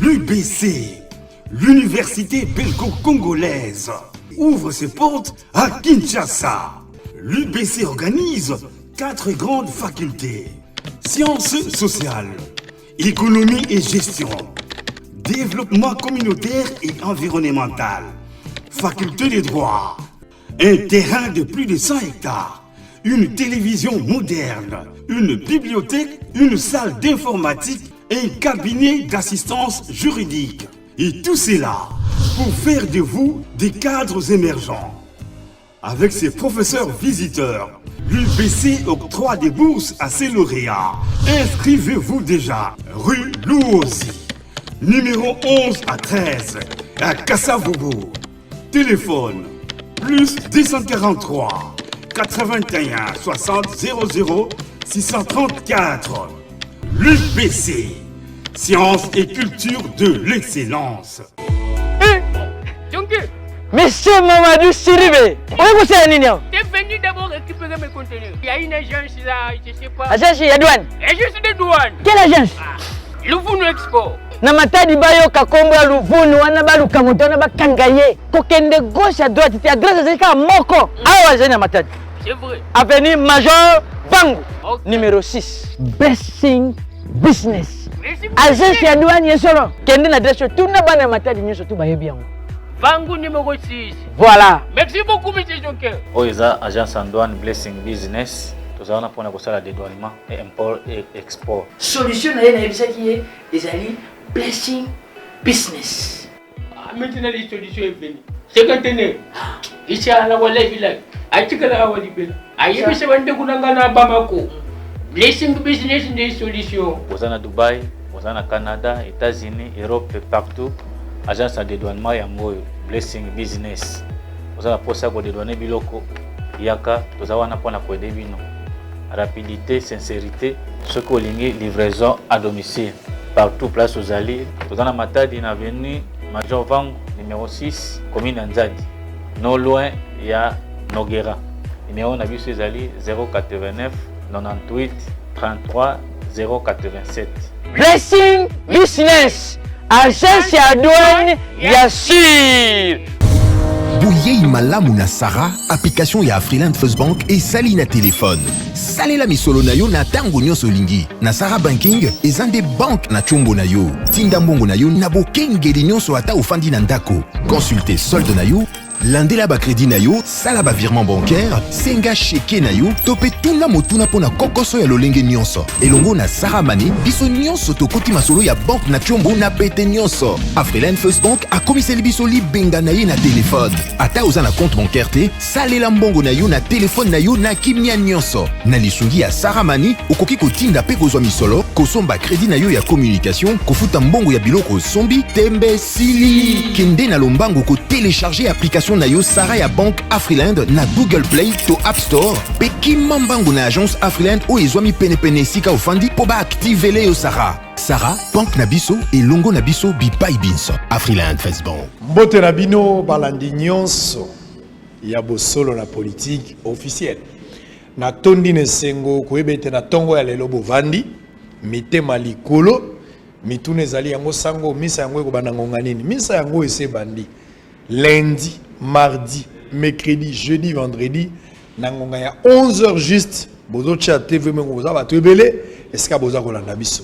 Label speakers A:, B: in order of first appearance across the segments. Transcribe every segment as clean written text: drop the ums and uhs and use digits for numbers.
A: L'UBC, l'Université belgo-congolaise, ouvre ses portes à Kinshasa. L'UBC organise 4 grandes facultés. Sciences sociales, économie et gestion, développement communautaire et environnemental, faculté des droits, un terrain de plus de 100 hectares, une télévision moderne, une bibliothèque, une salle d'informatique et un cabinet d'assistance juridique. Et tout cela pour faire de vous des cadres émergents. Avec ses professeurs visiteurs, l'UBC octroie des bourses à ses lauréats. Inscrivez-vous déjà, rue Louosi, numéro 11 à 13, à Kassavogo. Téléphone, plus 243 81 60 00 634. L'UBC, science et culture de l'excellence.
B: Monsieur Mamadou Sidibé, où est-ce que vous êtes?
C: T'es venu d'abord récupérer mes contenus. Il y a une agence là, je sais pas.
B: Agence de douane.
C: Agence de douane.
B: Quelle agence?
C: Louvounou Expo.
B: Namatadi bayo kakombo Louvounou wana baluka motona bakangaye. Kokende gauche à droite, tu adresses à Moko. Ah ouais, Namatadi.
C: C'est vrai.
B: Avenue Major Bango, okay. Numéro 6. Blessing Business. Agence de douane yesolo. Kende l'adresse tout na bana Namatadi nyoso tout baye bien.
C: Bango numéro 6.
B: Voilà.
C: Merci beaucoup, monsieur Jonker.
D: Oiza, agence en douane Blessing Business. Nous allons prendre le dédouanement et import et export.
B: Solution à qui est les alliés Blessing Business.
C: Maintenant, les solutions sont venues. C'est quand on est ici à la Walla Village, à Tikala Walibel, à Yébisséwande Gounangana Bamako. Blessing Business, des solutions.
D: Vous êtes à Dubaï, vous êtes au Canada, États-Unis, Europe et partout. Agence de dédouanement Yangoyo, Blessing Business. Vous avez posé à dédouaner Biloko, Yaka, vous avez un point à coder Bino. Rapidité, sincérité, ce qu'on ligne livraison à domicile. Partout, place aux alliés. Vous avez un matin d'une avenue Major Vang, numéro 6, commune Nzadi. Non loin, il y a Noguera. Numéro on a vu ses alliés 089 98 33 087.
B: Blessing Business. Agence ya douane ya sûr.
E: Bouyei malamu na Sara, application ya Afriland First Bank et sali na téléphone. Salela misolo na yo na tango nyonso lingi. Na Sara Banking, ezande bank na chombo na yo. Tinda mbongo na yo na bokengeli nyonso ata ofandi na ndako. Consultez solde na yo, landela ba crédit na yo, sala ba virement bancaire, senga cheke na yo, topé tuna motuna pona kokoso ya lolenge nyonso. Elongo na Sara Mane, biso nyonso tokoti masolo ya bank na chombo na pete nyonso. Afriland First Bank a komiseli biso libenga na ye na téléphone. Ata oza na compte bancaire te, salela mbongo na yo na téléphone na yo na kimia nyonso. Na lisungi ya Sara Mane, okoki kotinda pe kozwa misolo, kosomba crédit na yo ya communication, kofuta mbongo ya biloko sombi, tembe sili. Kende na lombango ko télécharger application na yo Sara ya Bank Afriland na Google Play to App Store. Pe kimambango na agence Afriland o ezwami pene sika ofandi po ba activele yo Sara. Sara, Bank na biso et longo na biso bipai binso. Afriland Facebook.
F: Mbote na bino balandi nyonso ya bosolo na politique officielle. Na tondi ne sengo koyebete na tongo ya lelo bovandi mitema likolo mitune ezali yango sango misa yango ekobanda ngonga nini misa yango ese bandi lundi mardi mercredi jeudi vendredi na ngonga ya 11h juste bozo cha TV mengo boza bato ebele eska boza kolanda biso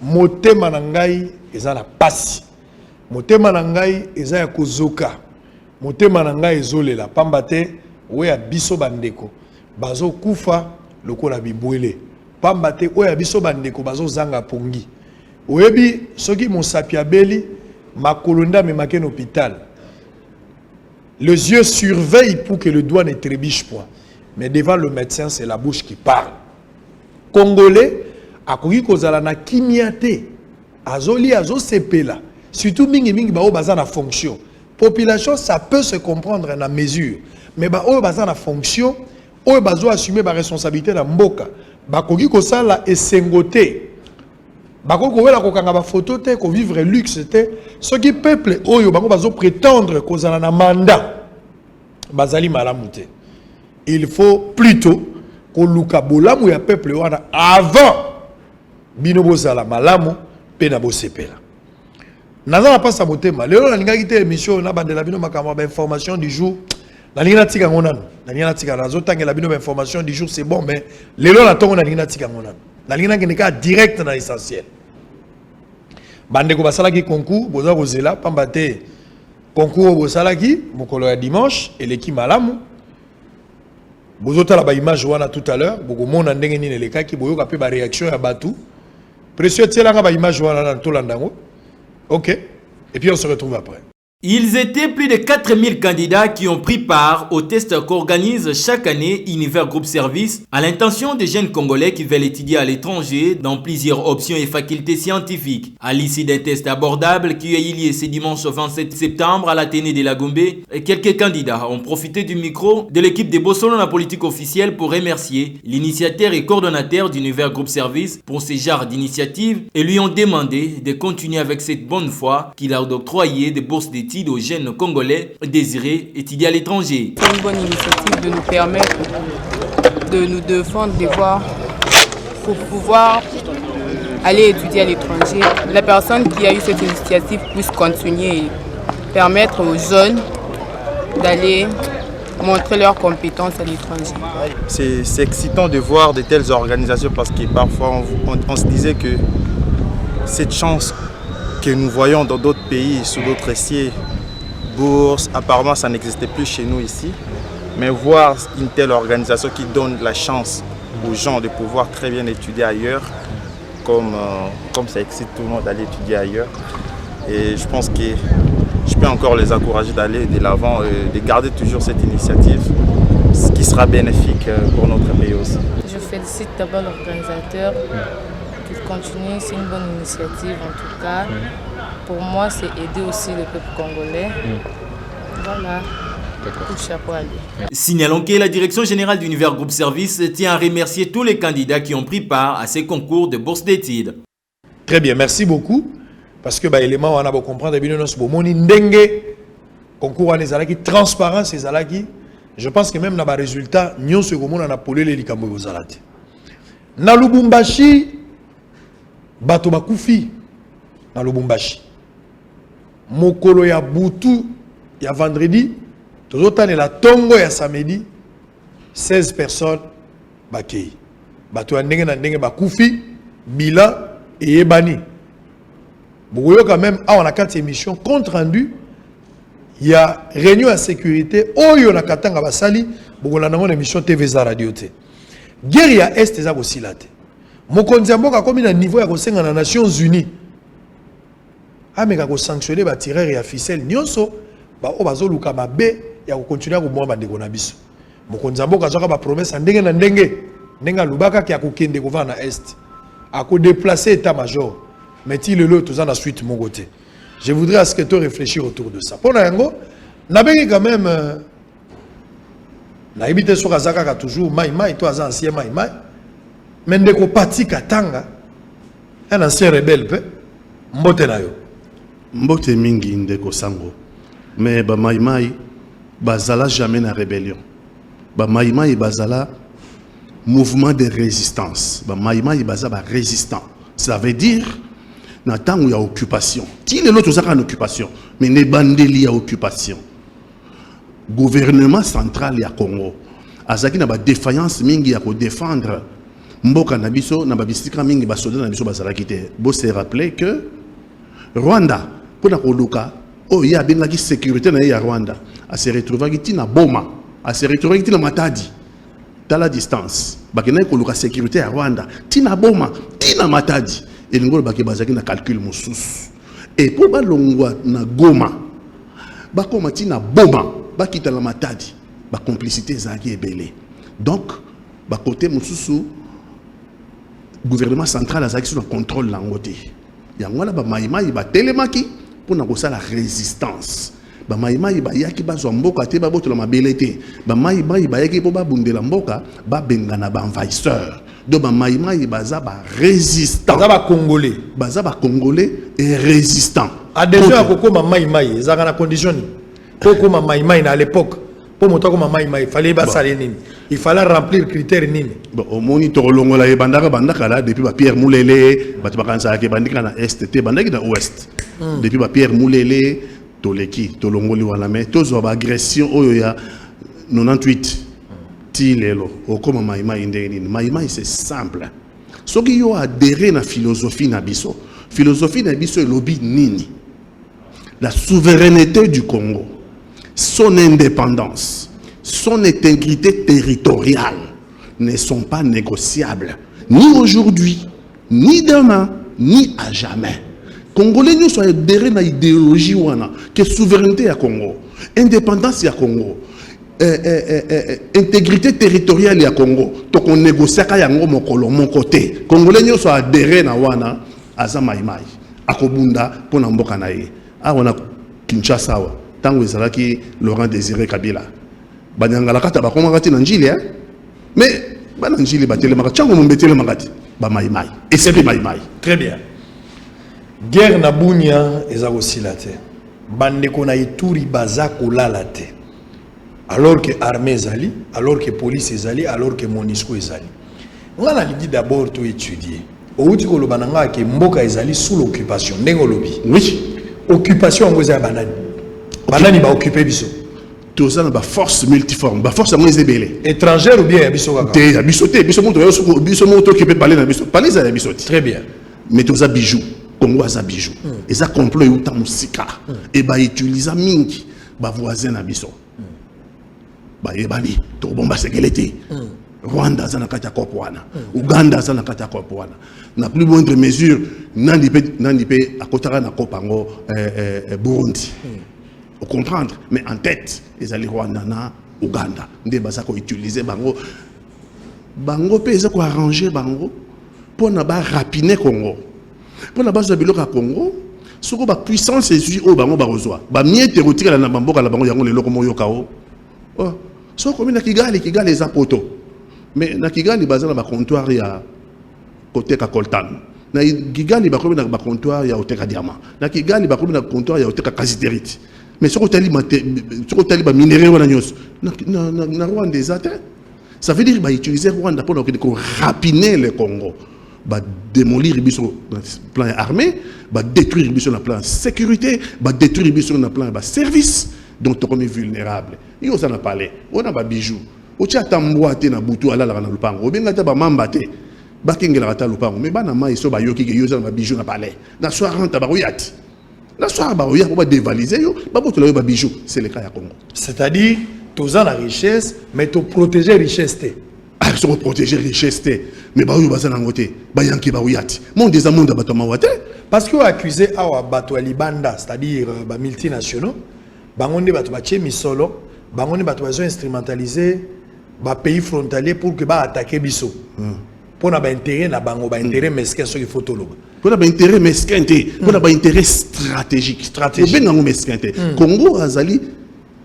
F: motema na ngai eza na pasi motema na ngai eza ya kozoka motema na ngai ezolela pamba te oya biso bandeko bazo kufa lokola bibwele pamba te oya biso bandeko bazo zanga pongi oyebi soki mosapi abeli makolonda memake na hôpital. Les yeux surveillent pour que le doigt ne trébiche point. Mais devant le médecin, c'est la bouche qui parle. Congolais, à kozala na kimiate, azoli azo sepela. Surtout mingi ba o baza na fonction. Population, ça peut se comprendre en mesure. Mais ba o baza na fonction, o bazo assumer ba responsabilité na mboka. Ba koki kosala esengote. Bako kowela kokanga ba photo te ko vivre luxe te ce qui peuple oyo bango bazo prétendre kozala na mandat bazali malamu te. Il faut plutôt ko luka bolamu ya peuple wana avant bino bozala malamu pe na bosepela. naza pas saboter ma lelo na linga kité émission na bandela bino makambo ba information du jour na linga tika ngonano na linga tika na zotangela bino ba information du jour c'est bon mais lelo na tongo na linga tika ngonano na linga ngene direct na essentiel bande ko basala ki concours boza ko zela pamba te concours bo sala ki mokolo ya dimanche et l'équipe malamu bozotala ba image wana tout à l'heure boko mona ndenge nini lekaki boyoka pe ba réaction ya batu précieux tielanga ba image wana na tolandango. Ok, et puis on se retrouve après.
G: Ils étaient plus de 4000 candidats qui ont pris part au test qu'organise chaque année Univers Groupe Service à l'intention des jeunes Congolais qui veulent étudier à l'étranger dans plusieurs options et facultés scientifiques. À l'issue d'un test abordable qui a eu lieu ce dimanche 27 septembre à l'Athénée de la Gombe, quelques candidats ont profité du micro de l'équipe de Bossolo la politique officielle pour remercier l'initiateur et coordonnateur d'Univers Groupe Service pour ce genre d'initiative et lui ont demandé de continuer avec cette bonne foi qu'il a octroyé des bourses d'études aux jeunes Congolais désirés étudier à l'étranger.
H: C'est une bonne initiative de nous permettre de nous défendre des voies pour pouvoir aller étudier à l'étranger. La personne qui a eu cette initiative puisse continuer et permettre aux jeunes d'aller montrer leurs compétences à l'étranger.
I: C'est excitant de voir de telles organisations parce que parfois on se disait que cette chance que nous voyons dans d'autres pays, sous d'autres cieux, bourses, apparemment ça n'existait plus chez nous ici. Mais voir une telle organisation qui donne la chance aux gens de pouvoir très bien étudier ailleurs, comme ça excite tout le monde d'aller étudier ailleurs. Et je pense que je peux encore les encourager d'aller de l'avant et de garder toujours cette initiative, ce qui sera bénéfique pour notre pays aussi.
H: Je félicite d'abord l'organisateur. Qu'il continue, c'est une bonne initiative en tout cas. Pour moi, c'est aider aussi le peuple congolais. Voilà. Tout chapeau à lui.
G: Signalons que la direction générale d'Univers Groupe Service tient à remercier tous les candidats qui ont pris part à ces concours de bourse d'études.
F: Très bien, merci beaucoup. Parce que l'élément, on a beau comprendre, concours on est transparent, c'est zalaki. Je pense que même dans les résultats, nous on a polé les likambo zalati. Na Lubumbashi, bato bakufi na Lubumbashi. Mokolo ya butu ya vendredi, tozotane la tongo ya samedi, 16 personnes bakei. Bato ya ndenge na ndenge bakufi, bila et ebani. Boyo quand même a on a quatre émissions compte rendu. Il y a réunion à sécurité oyo na katanga basali, bokola nango émission TV za radio te. Guerre ya est eza ko silate. Mokonzi mboka komi na niveau ya kosenga na Nations Unies. Ameka ko sanctionner ba tireur ya ficelle nyonso ba o bazoluka mabe ya ko continuer ko bomba ndeko na biso. Mokonzi mboka zaka ba promesse ndenge na ndenge ndenga lubaka ki akokende ko va na est. Ako déplacer état major. Mais il est là tout ça la suite mon côté. Je voudrais à ce que tu réfléchis autour de ça. Pour Nayango, n'abé quand même na habité sur Azaka ka toujours maïmaï toi ancien maïmaï. Mais ndeko parti katanga un ancien rebelle pe mbote na yo.
J: Mbote mingi ndeko sango. Mais ba maïmaï bazala jamais na rébellion. Ba maïmaï bazala mouvement de résistance. Ba maïmaï bazala résistant. Ça veut dire na tango ya occupation. Ti le l'autre en occupation, mais ne bandeli ya occupation. Gouvernement central ya Congo. Azaki na ba défaillance mingi ya ko défendre mboka na biso na ba bisika mingi ba soldat na biso bazalaki te. Bo se rappeler que Rwanda pona ko luka o ya bengaki sécurité na ya Rwanda a se retrouver ki na boma, a se retrouver ki na Matadi. Dans la distance, bakena ko luka sécurité ya Rwanda, ti na boma, ti na Matadi. Et nous avons un calcul moussous. Et pour balongwa na Goma, bakomati na Boma, bakita la Matadi, ba complicité zaki ebele. Donc, côté moussous, gouvernement central a zaki sur contrôle langote. Yangwala ba maïmaï ba telemaki pour na la résistance. Ba maïmaï ba yaki ba zomboka te ba boto la mabelete. Ba maïmaï ba yaki po ba bundela mboka ba bengana ba envahisseur. Donc ba maïmaï baza ba résistant.
F: Baza ba congolais.
J: Baza ba congolais et résistant.
F: A déjà koko ma maïmaï, ezaka na condition ni. Koko ma maïmaï à l'époque. Pour monter comme maïmaï, il fallait ba salenini. Il fallait remplir critères nini.
J: Bon au monitor longola e bandaka là depuis ba Pierre Moulele, ba tubakansa ke bandika na est te bandaki na ouest. Depuis Pierre Moulele, Toleki, Tolongoli Walame, tous ont agression, il y a 98. Tilelo, comme Maïmaï Indéni. Maïmaï, c'est simple. Ce qui a adhéré à la philosophie Nabiso. Philosophie Nabiso est lobby Nini. La souveraineté du Congo, son indépendance, son intégrité territoriale ne sont pas négociables. Ni aujourd'hui, ni demain, ni à jamais. Congolais nous sont adhérés à l'idéologie que souveraineté à Congo, indépendance à Congo, intégrité territoriale à Congo. Donc on négocie à mon côté. Congolais nous sont adhérés à wana Azamaïmaï, à Kobunda pour n'amboka nae. Ah on a Kinshasa wa. Tango ezalaki Laurent Désiré Kabila. Banyangala kata ba komangati na njili mais bana njili batele makati chango mbetele makati ba maïmaï. Et c'est maïmaï.
F: Très bien. Guerre na bunya ezako silate. Bande kona ituri bazako lalate. Alors que armée ezali, alors que police ezali, alors que MONUSCO ezali. On a dit d'abord tout étudier. Outi ko lobananga ke mboka ezali sous l'occupation ndengo lobi.
J: Oui.
F: Occupation ngoza banani. Banani ba occuper biso.
J: Tout ça ba force multiforme, ba force mo ezebele.
F: Étrangère ou bien biso kaka.
J: Te biso te biso moto qui peut parler na biso. Parler za biso.
F: Très bien.
J: Mais tout ça bijou. Congo a bijou. Et ça complot yuta musika. Et ba utiliser mingi ba voisin na biso. Ba yebani to bomba sekelete. Rwanda zana kata kopwana. Uganda zana kata kopwana. Na plus moindre mesure nandi pe akotara na kopango Burundi. Faut comprendre, mais en tête les alliés Rwanda na Uganda. Nde baza ko utiliser bango. Bango pe za ko arranger bango pour na ba rapiner Congo. Pour la base de Biloka Congo, ce que la puissance est au bango barozwa. Ba miete rotira la nabamboka la bango yango le loko moyo kao. Oh, so comme na Kigali les apoto. Mais na Kigali bazana ba comptoir ya côté ka coltan. Na Kigali ba comme na ba comptoir ya Oteka Diamant. Na Kigali ba comme na comptoir ya Oteka Kasiterite. Mais ce que tali ba minéraux wana nyos. Na Rwanda ezate. Ça veut dire ba utiliser Rwanda pour rapiner le Congo. Va démolir sur le plan armé, va détruire sur le plan sécurité, va détruire sur le plan service, donc on est vulnérable. Il y a un palais, on a un bijou, on a un boîte na boutou à la lupango, on a un mambate, bakingela rata lupango, mais banama ils sont bayoki qui ont un bijou na palais. Na soir renta barouyat. La soir barouyat on va dévaliser yo, baboto la bijou, c'est le cas à Congo.
F: C'est-à-dire tous en la richesse, mais tu protéger richesse.
J: Ils sont protégés richesse mais ba yo bazana ngote ba yanki ba uyati monde des amonda bato mawate
F: parce que accusé awa bato libanda c'est-à-dire ba multinationaux bangonde bato ba tché misolo bangonde bato bazo instrumentaliser ba pays frontalier pour que ba attaquer biso pour na ba intérêt na bango ba intérêt mesquin ce qu'il faut tolo
J: pour na ba intérêt mesquin pour na ba intérêt stratégique ben mesquin Congo azali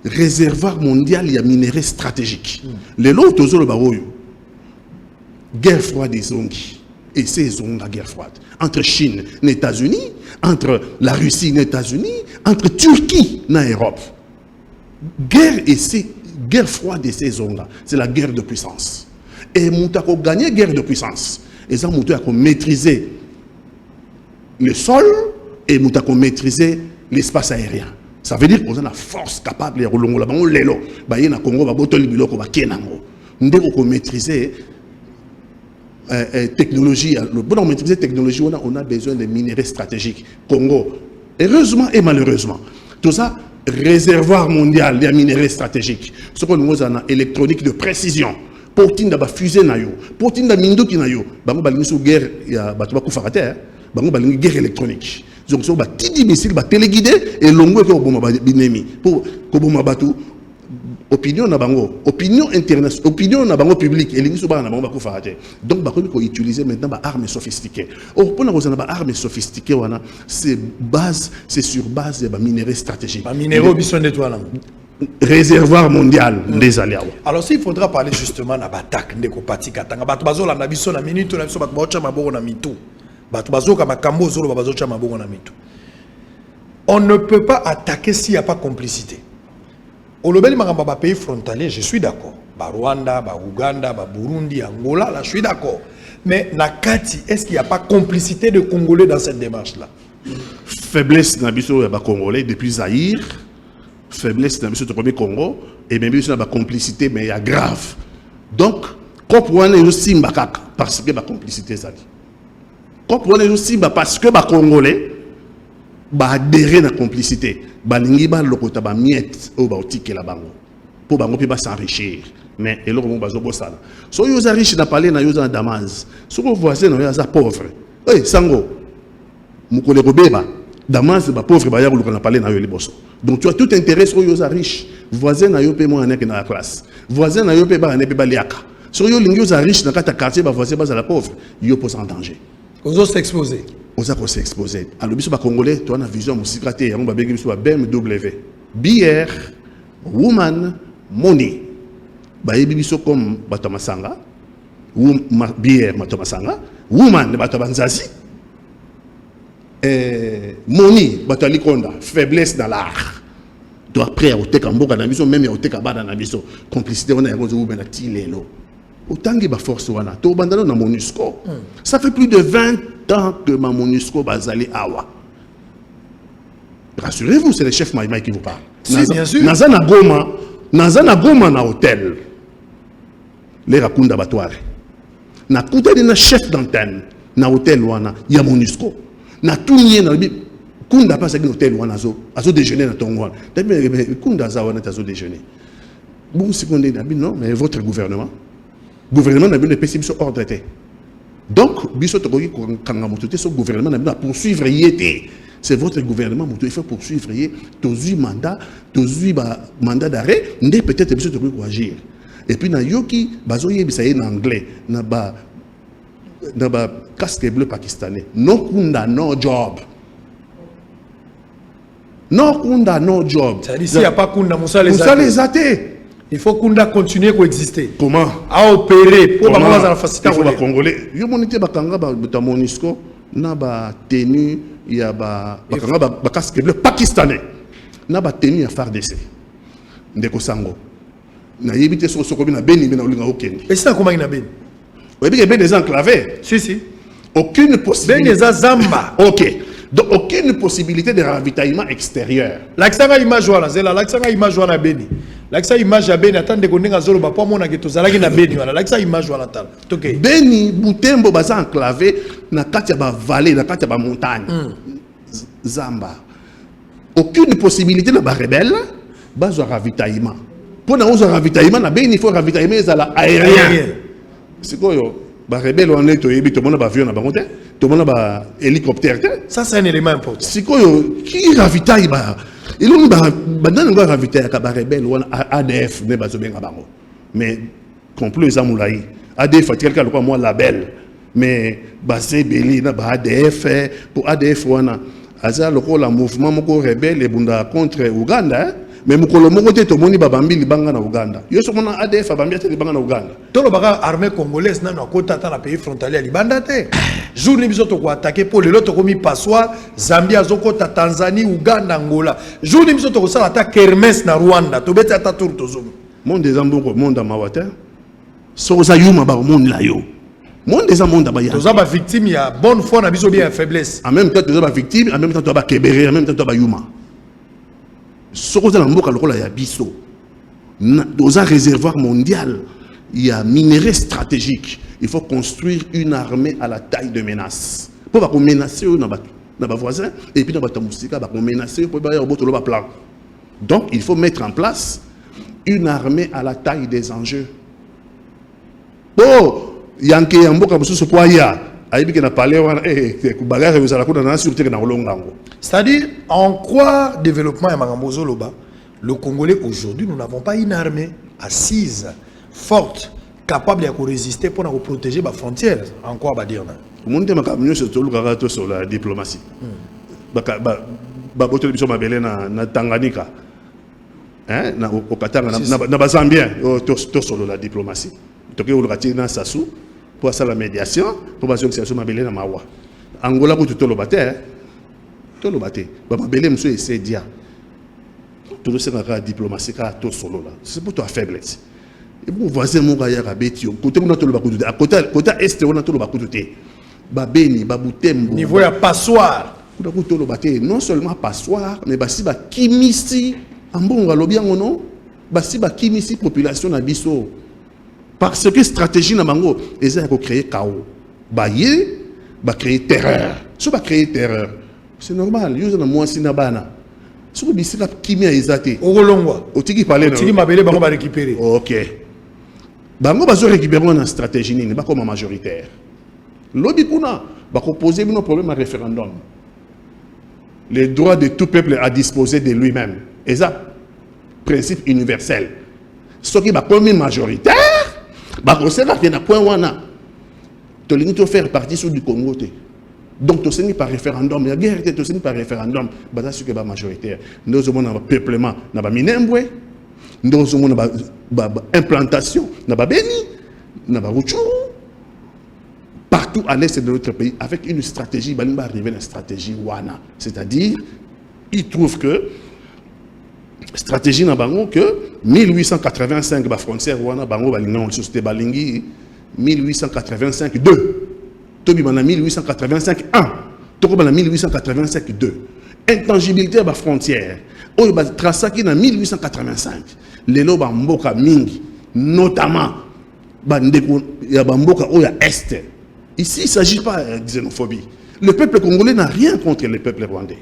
J: réservoir mondial ya minerais stratégique les lots tozolo ba oyo guerre froide des Zongi. Et c'est la guerre froide. Entre Chine et les États-Unis, entre la Russie et les États-Unis, entre Turquie et l'Europe. Guerre froide de ces zones-là, c'est la guerre de puissance. Et nous avons gagné la guerre de puissance. Et ça, nous avons maîtrisé le sol et nous avons maîtrisé l'espace aérien. Ça veut dire qu'on a la force capable de rouler là-bas. On a Congo, nous avons maîtrisé technologie, pour maîtriser la technologie, on a besoin de minerais stratégiques. Congo, heureusement et malheureusement, tout ça, réservoir mondial des minerais stratégiques. Ce qu'on nous a électronique de précision. Pour qu'il y ait des fusées, pour qu'il y ait des mindos, il y a une guerre, il y a une guerre électronique. Donc, il y a des missiles téléguidés et l'ongo est au pour opinion na bango, opinion internationale, opinion na bango publique et l'insu ba na bango ba ko faate. Donc ba ko utiliser maintenant ba armes sophistiquées. Or pour na ko ba armes sophistiquées wana c'est sur base de ba minerais stratégiques.
F: Ba minéraux biso netwana.
J: Réservoir mondial des alliés.
F: Alors s'il faudra parler justement na batak ndeko patika tanga bato bazola na biso na minute na biso bato baocha maboko na mitu. Bato bazoka makambo zolo bazocha maboko na mitu. On ne peut pas attaquer s'il n'y a pas complicité. Au Lobeli Magamba pays frontalier, je suis d'accord. Rwanda, Ouganda, Burundi, Angola, là, je suis d'accord. Mais Nakati, est-ce qu'il n'y a pas complicité de Congolais dans cette démarche-là?
J: faiblesse dans biso ya Congolais depuis Zaïre, faiblesse dans biso du premier Congo, et même biso na complicité mais il y a grave. Donc, comprendre aussi mbakaka parce que la complicité ça dit. Comprendre aussi parce que les Congolais adhérent à la complicité. Balingi ba lokota ba miette au ba otike la bango. Pour bango pe s'enrichir. Mais et loko bazo bosala. So yo za riche na parler na yo za Damas. So ko voisin na yo za pauvre. Eh sango. Mukole ko beba. Damas ba pauvre ba ya ko na parler na yo liboso. Donc tu as tout intérêt sur yo za riche. Voisin na yo pe mo anek na la classe. Voisin na yo pe ba anek pe ba liaka. So yo lingi yo za riche na kata quartier ba voisin ba za la pauvre. Yo pose en danger.
F: Ozo s'exposer.
J: Oza ko s'exposer. Alors biso ba Congolais, tu as une vision musikate yango ba bengi biso ba BMW. Bière, woman, money. Ba yebi biso comme bato masanga. Bière bato masanga. Woman bato banzazi. Money bato likonda, faiblesse dans l'art. Tu après au teka mboka na biso même au teka bada na biso. Complicité on a yango zo bena tilelo. Autant que ma force wana to bandano na MONUSCO. Ça fait plus de 20 ans que ma MONUSCO bazali awa. Rassurez-vous, c'est le chef Maïmaï qui vous parle.
F: Si, bien sûr.
J: Nazana Goma na hôtel. Les rakunda batware. Na kuta na chef d'antenne na hôtel wana ya MONUSCO. Na tout na kunda pas à hôtel wana azo déjeuner na tongo. Kunda za wana azo déjeuner. Bon seconde non mais votre gouvernement n'a pas de pessimiste ordre. Donc, biso tokoki kanga mototé ce gouvernement n'a pas poursuivre yété. C'est votre gouvernement il faut poursuivre yé tozu mandat d'arrêt, ndé peut-être biso tokoki agir. Et puis na yoki bazo yebisa en anglais na ba casque bleu pakistanais. No kunda no job. No kunda no job.
F: Ça dit s'il n'y a pas kunda musa
J: les athées.
F: Il faut qu'on continue à exister.
J: Comment?
F: À opérer pour la facilité.
J: Les Congolais. Yo monité bakanga ba MONUSCO na ba tenue ya ba bakanga ba casque bleu pakistanais. Na ba tenue ya FARDC. Ndeko sango. Na yebite so kobi na beni na olinga okende.
F: Et ça comment na beni?
J: Oui, bien des enclavés.
F: Si.
J: Aucune possibilité.
F: Ben des zamba.
J: OK. Donc aucune possibilité de ravitaillement extérieur.
F: L'accent image wala zela l'accent image wala beni. L'accent image ya beni attendre ko ndinga zolo ba po mona ke tozalaki na beni wala l'accent image wala tal.
J: OK. Beni Butembo baza enclavé na kati ya ba vallée, na kati ya ba montagne. Zamba. Aucune possibilité na ba rebelle bazo ravitaillement. Pour na ozo ravitaillement na beni il faut ravitaillement ezala aérien. C'est quoi yo? Ba rebelle on est toyebi to mona ba avion na bango te. Tout le monde a un hélicoptère.
F: Ça, c'est un élément important.
J: C'est quoi qui ravitaille? Il y a un ravitaille à rebelle ou ADF. Mais, complot, ils ont ADF, quelqu'un qui a moi label. Mais, c'est Béli, ADF, pour ADF, le mouvement rebelle est contre Ouganda. Mais mukolo moko te to moni babambi libanga na Uganda. Yo so mona ADF babambi te libanga na Uganda.
F: To lo baka armée congolaise na kota ta na pays frontalier libanda te. Jour ni biso to ko attaquer pour le lot ko mi passoir Zambia zoko ta Tanzanie Uganda Angola. Jour ni biso to ko sala attaque Kermesse na Rwanda to beta ta tour to zomo.
J: Monde des amboko monde mawata. So za yuma ba monde la yo. Monde des monde ba ya.
F: To za ba victime ya bonne foi na biso bien faiblesse.
J: En même temps to za ba victime, en même temps to ba kebere, en même temps to ba yuma. Ce qu'on a dans le ya biso, dans un réservoir mondial, il y a minerais stratégiques. Il faut construire une armée à la taille de menace. Pour pas menacer nos voisins et puis nos musica, pour menacer pour pas y plan. Donc il faut mettre en place une armée à la taille des enjeux. Oh, yanke yamboka mususu po ya.
F: C'est-à-dire, en quoi développement est le Congolais aujourd'hui, nous n'avons pas une armée assise, forte, capable de résister pour nous protéger les frontières. En quoi va dire
J: sur la diplomatie. Na Tanganyika, au Katanga, na Zambien, sur la diplomatie. Pour ça la médiation, pour que ça soit mabelé na mawa. Angola pour tout le bâtiment, tout le bâtiment. Mabelé monsieur essaie dia. Tout le secteur diplomatique a tout solo là. C'est pour toi faiblesse. Et pour voisin mon gars ya betio. Côté on a tout le bakutu. À côté est on a tout le bakutu. Babeni, Babutembo.
F: Niveau ya passoire.
J: Non seulement passoire, mais basi ba kimisi ambonga lobiango non, basi ba kimisi population na biso. Parce que stratégie na bango, ils ont créé chaos. Baye, ba créer terreur. Si ba créer terreur, c'est normal. Yo na mwasi na bana. Si vous bisika kimia ezate.
F: Okolongwa.
J: Otiki parler.
F: Otiki mabele bango ba récupérer.
J: OK. Bango bazo récupérer na stratégie ni ba comme majoritaire. Lobi kuna ba proposer un problème à référendum. Le droit de tout peuple à disposer de lui-même. Et ça, principe universel. Ce qui va comme majoritaire, bah on sait là qu'il y a un point où on a. Tu as faire partie sur du Congo. Donc tu sais par référendum, il y a guerre tu sais par référendum, bah ça c'est que majoritaire. Nous avons un peuplement, n'a pas minembwe, nous avons une implantation, n'a pas béni, n'a pas rouchou. Partout à l'est de notre pays, avec une stratégie, il va arriver à une stratégie wana. C'est-à-dire, il trouve que stratégie na bango que 1885 frontière wana bango balinga société balingi 1885 2 tobi bana 1885 1 toko bana 1885 2 intangibilité ba frontière oyo ba trasaki na 1885 lelo ba mboka mingi notamment ba ndeko ya ba mboka oyo est. Ici, il ne s'agit pas de xénophobie. Le peuple congolais n'a rien contre le peuple rwandais.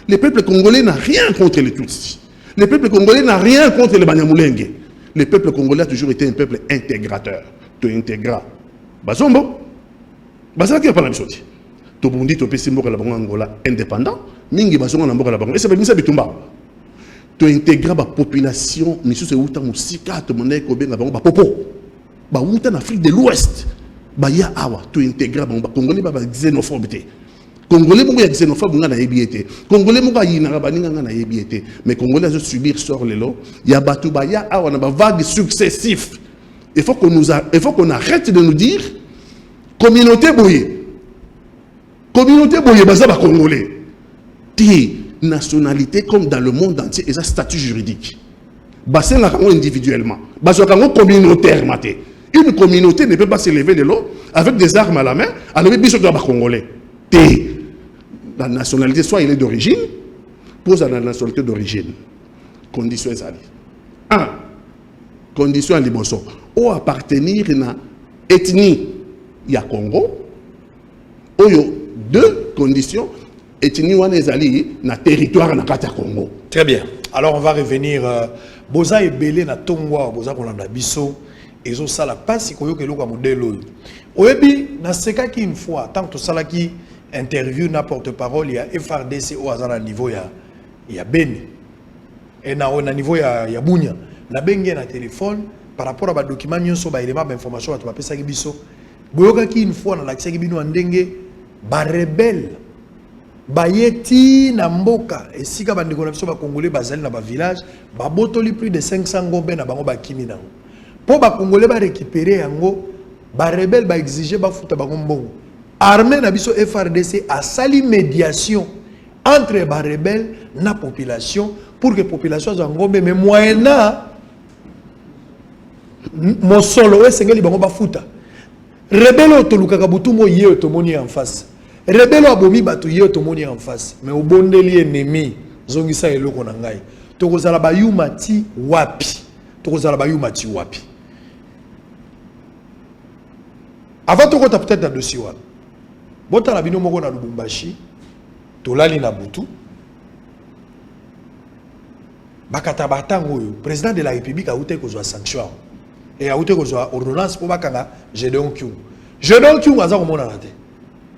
J: Le peuple congolais n'a rien contre les Tutsis. Le peuple congolais n'a rien contre les Banyamulenge. Le peuple congolais a toujours été un peuple intégrateur. Tu intégras. Bazombo. Bazala qui a parlé de ça. Tu bundi, tu peux simboka la Angola indépendant. Mingi bazonga na mboka la Bango. Et c'est bien bitumba. Tu intégras la population. Mais c'est où tu as musika, tu monnaie kobe na Bango, ba popo. Ba où tu en Afrique de l'Ouest. Baya awa to intégrer ba congolais ba xénophobe té congolais mo ya xénophobe nga na yebiété congolais mo ba yina ba ninga nga na yebiété mais congolais a subir sort lelo ya batu baya awa na ba vagues successifs. Il faut qu'on arrête de nous dire communauté boyé baza ba congolais té nationalité comme dans le monde entier et ça statut juridique bassin la individuellement bazo kango communautaire maté. Une communauté ne peut pas s'élever de l'eau avec des armes à la main, alors que les Congolais. La nationalité, soit il est d'origine, pose à la nationalité d'origine. Condition est 1. Condition à Liboso. Ou appartenir à une ethnie, il y a Congo. Ou 2 conditions, ethnie ou na territoire na kata Congo.
F: Très bien. Alors on va revenir. Boza et Belé na Tongwa, Boza Kolanda Bisso. Et ça la passe que le modèle oyebi na seka ki une fois tant que ça là qui interview na porte-parole il y a FRDC au hasard niveau ya Beni et na niveau ya Bunya na benge na téléphone par rapport à ba document nyonso ba élément d'information ba pesa ki biso boyoka ki une fois na l'accès ki bino ndenge ba rebelle ba yeti na mboka et sika ba ndeko na biso ba congolais bazali na ba village ba botoli plus de 500 ngombe na bango ba kimi nango. Pour les Congolais récupérer yango, les rebelles exiger ba futa bango mbongo. Armée na biso FRDC a sali médiation entre les rebelles et la population pour que la population soit ngombe mais moyena mon solo esengeli bango ba futa. Rebelle otoluka kabutumo ye otomoni en face. Rebelle abomi batu ye otomoni en face. Mais obondeli ennemi zongisa eloko na ngai. Tokozala ba yumati wapi. Tokozala ba yumati wapi. Avant de peut-être dans le dossier, si la bino moko na Lubumbashi, tolali na butu, bakata batango le président de la République a outé ko sanction et a outé ko ordonnance pour bakanga Gédéon Kyung. Gédéon Kyung aza ko mona raté.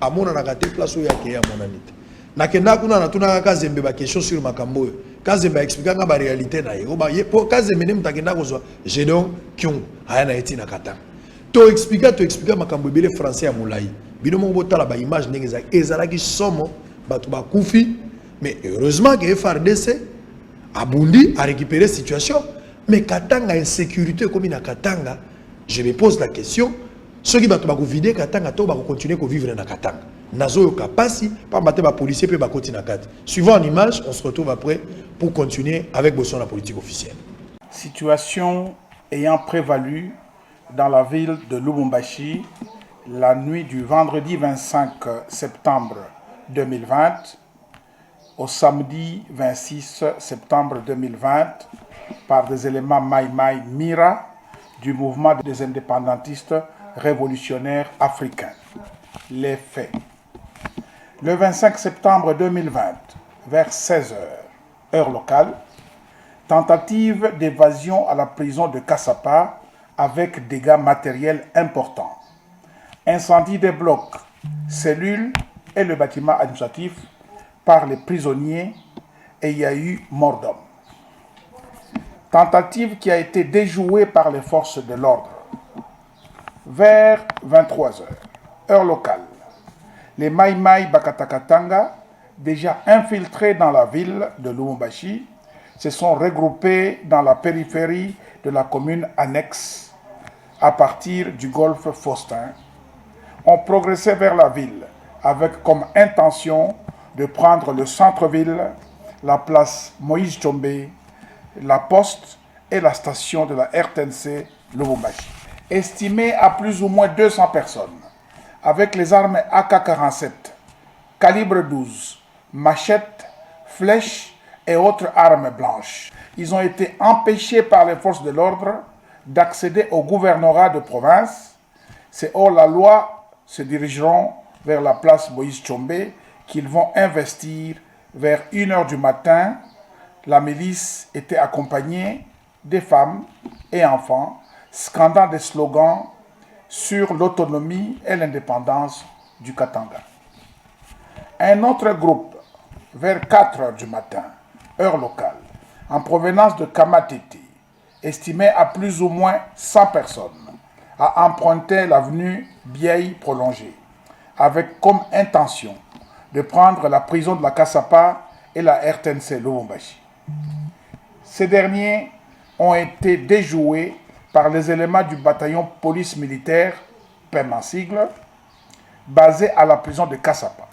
F: Amona na raté place où ya ke ya monanite. Na kenda kuna na tuna ka Zembe ba question sur makambo. Ka Zembe expliquer nga ba réalité na ye. O ba ye po ka Zembe ne mutakenda ko Gédéon Kyung aya na eti na kata. To expliquer makambo belé français à Moulaï. Bino mo botala ba image ndenge ezalaki somo batu ba kufi mais heureusement que FRDC Abundi a récupéré la situation mais Katanga insécurité comme na Katanga je me pose la question ceux qui batu ba vider Katanga to ba continuer ko vivre na Katanga nazo yo kapasi pas battre ba policier pe ba continuer na Kat. Suivant en image on se retrouve après pour continuer avec Bosson la politique officielle.
K: Situation ayant prévalu dans la ville de Lubumbashi la nuit du vendredi 25 septembre 2020 au samedi 26 septembre 2020 par des éléments Maïmaï Mira du mouvement des indépendantistes révolutionnaires africains. Les faits. Le 25 septembre 2020, vers 16h, heure locale, tentative d'évasion à la prison de Kassapa avec dégâts matériels importants. Incendie des blocs, cellules et le bâtiment administratif par les prisonniers et il y a eu mort d'homme. Tentative qui a été déjouée par les forces de l'ordre. Vers 23h, heure locale, les Maïmaï Bakatakatanga, déjà infiltrés dans la ville de Lubumbashi, se sont regroupés dans la périphérie de la commune annexe à partir du golfe Faustin, ont progressé vers la ville avec comme intention de prendre le centre-ville, la place Moïse Tshombe, la poste et la station de la RTNC Lubumbashi. Estimé à plus ou moins 200 personnes, avec les armes AK-47, calibre 12, machettes, flèches et autres armes blanches. Ils ont été empêchés par les forces de l'ordre d'accéder au gouvernorat de province. C'est hors la loi se dirigeront vers la place Moïse Tshombe qu'ils vont investir vers 1h du matin. La milice était accompagnée des femmes et enfants, scandant des slogans sur l'autonomie et l'indépendance du Katanga. Un autre groupe, vers 4h du matin, heure locale, en provenance de Kamatete, estimé à plus ou moins 100 personnes, a emprunté l'avenue Biaï prolongée, avec comme intention de prendre la prison de la Kassapa et la RTNC Lubumbashi. Ces derniers ont été déjoués par les éléments du bataillon police militaire, PEM en sigle, basé à la prison de Kassapa.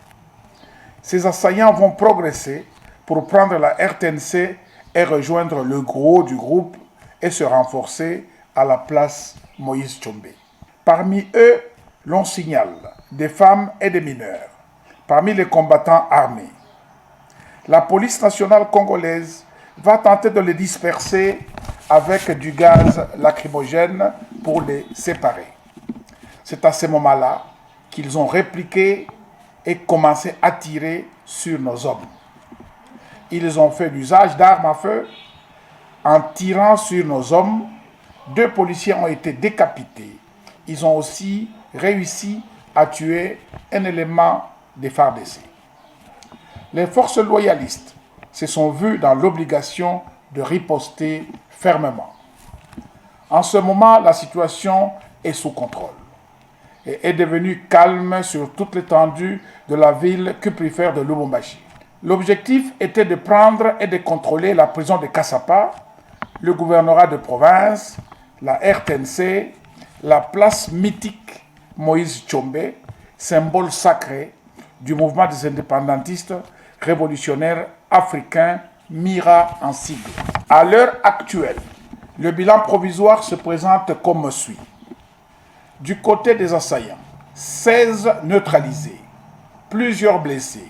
K: Ces assaillants vont progresser pour prendre la RTNC et rejoindre le gros du groupe et se renforcer à la place Moïse Tshombe. Parmi eux, l'on signale des femmes et des mineurs, parmi les combattants armés. La police nationale congolaise va tenter de les disperser avec du gaz lacrymogène pour les séparer. C'est à ce moment-là qu'ils ont répliqué et commencé à tirer sur nos hommes. Ils ont fait l'usage d'armes à feu. En tirant sur nos hommes, 2 policiers ont été décapités. Ils ont aussi réussi à tuer un élément des FARDC. Les forces loyalistes se sont vues dans l'obligation de riposter fermement. En ce moment, la situation est sous contrôle et est devenue calme sur toute l'étendue de la ville cuprifère de Lubumbashi. L'objectif était de prendre et de contrôler la prison de Kassapa, le gouvernorat de province, la RTNC, la place mythique Moïse Tshombe, symbole sacré du mouvement des indépendantistes révolutionnaires africains, MIRA en sigle. À l'heure actuelle, le bilan provisoire se présente comme suit. Du côté des assaillants, 16 neutralisés, plusieurs blessés,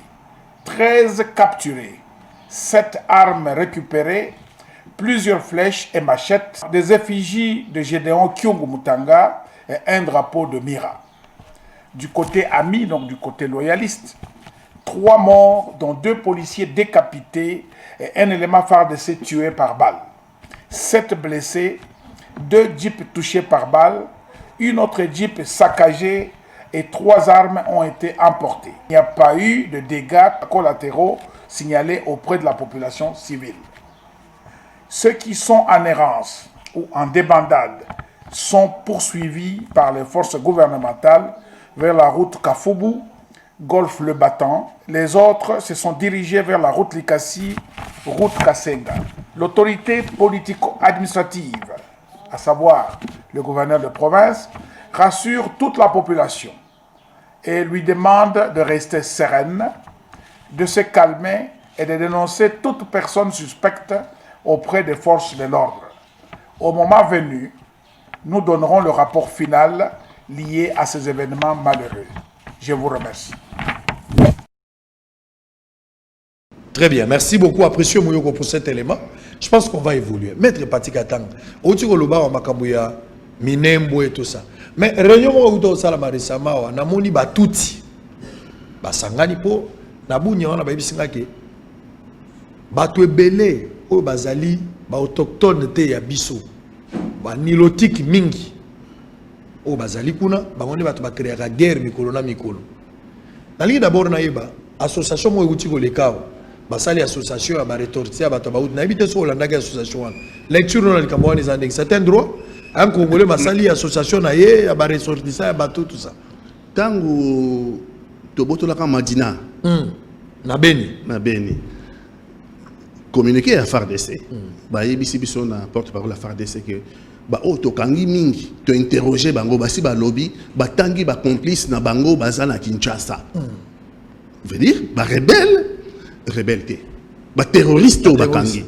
K: 13 capturés, 7 armes récupérées, plusieurs flèches et machettes, des effigies de Gédéon Kyungu Mutanga et un drapeau de Mira. Du côté ami, donc du côté loyaliste, 3 morts, dont 2 policiers décapités et un élément FARDC tué par balle. 7 blessés, 2 jeeps touchés par balle, une autre jeep saccagée et 3 armes ont été emportées. Il n'y a pas eu de dégâts collatéraux signalés auprès de la population civile. Ceux qui sont en errance ou en débandade sont poursuivis par les forces gouvernementales vers la route Kafubu, Golfe Le Battant. Les autres se sont dirigés vers la route Likasi, route Kasenga. L'autorité politico-administrative, à savoir le gouverneur de province, rassure toute la population et lui demande de rester sereine, de se calmer et de dénoncer toute personne suspecte auprès des forces de l'ordre. Au moment venu, nous donnerons le rapport final lié à ces événements malheureux. Je vous remercie.
F: Très bien, merci beaucoup à Précieux Mouyoko pour cet élément. Je pense qu'on va évoluer. Maître Patikatang, Otiko Loba wa Makabuya, Minembo et tout ça. Mais réunion où tout ça la récemment, on a moni batuti. Basangani po, nabunya wana ba bisinga ke. Batu ebele o bazali ba autochtone te ya biso. Ba nilotique mingi. O bazali kuna, bango batu ba créer la guerre mikolo na mikolo. Nali d'abord na yeba association mo Otiko lekao. Basali association ba retortia ba tabaout na habite so Hollanda association lecture na likamwani za ndeng certain droit un congolais basali association na ye ba ressortissa ba tout ça
J: tangu toboto la Madina
F: na Beni
J: communiquer à FARDC ba yebisi biso na porte-parole à FARDC que ba auto kangi mingi to interroger bango basi ba lobby ba tangi ba complice na bango bazana Kinshasa veut dire ba rebelle ba terroriste ba kangi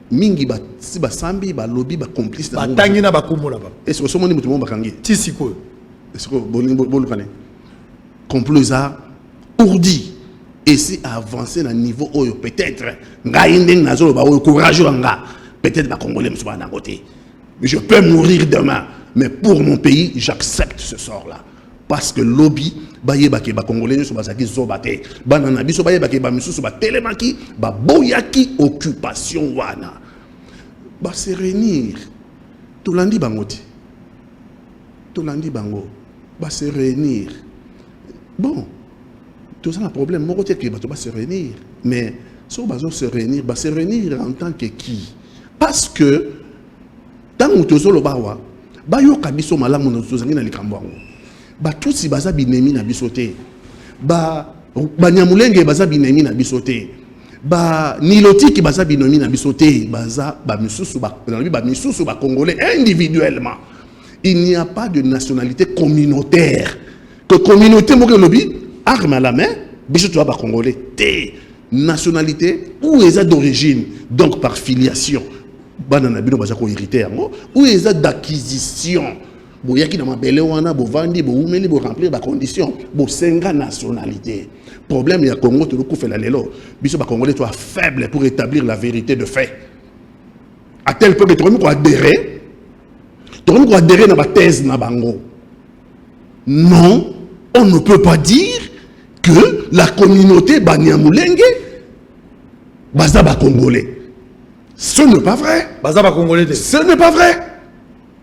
J: mingi ba si ba sambi ba lobby ba complice
F: ba tangi na ba kumola ba
J: est-ce que so moni mutu mo ba kangi
F: tisiko
J: est-ce que bolu kané complot ourdi et si avancer na niveau oyo peut-être ngai ndeng nazo ba oyo courageux nga peut-être ba congolais musu ba na côté je peux mourir demain mais pour mon pays j'accepte ce sort là parce que lobby baye ba ke ba congolais so bazaki zobate bana na biso baye ba ke ba misusu ba telemaki ba boyaki occupation wana ba se réunir tolandi bango ba se réunir bon tout ça un problème mon côté que ba se réunir mais so bazo se réunir en tant que qui parce que tant que tozolo bawa ba yo kabiso malamu na tozangi na likambo ngo ba tutsi baza binemi na bisote ba Nyamulenge baza binemi na bisote ba nilotiki baza binemi na bisote baza ba misusu ba congolais individuellement. Il n'y a pas de nationalité communautaire que communauté mo lobby arme à la main biso to ba congolais té nationalité ou est d'origine donc par filiation banana bino baza ko hériter ou est d'acquisition. Boyaki na mabele wana bovandi boumeli bo remplir ba condition bo senga nationalité. Problème ya Congo to ko fela lelo biso ba congolais toi faible pour établir la vérité de fait. À tel point que tu ko adhérer na ba thèse na bango. Non, on ne peut pas dire que la communauté Banyamulenge baza ba congolais. Ce n'est pas vrai.
F: Baza ba congolais.
J: Ce n'est pas vrai.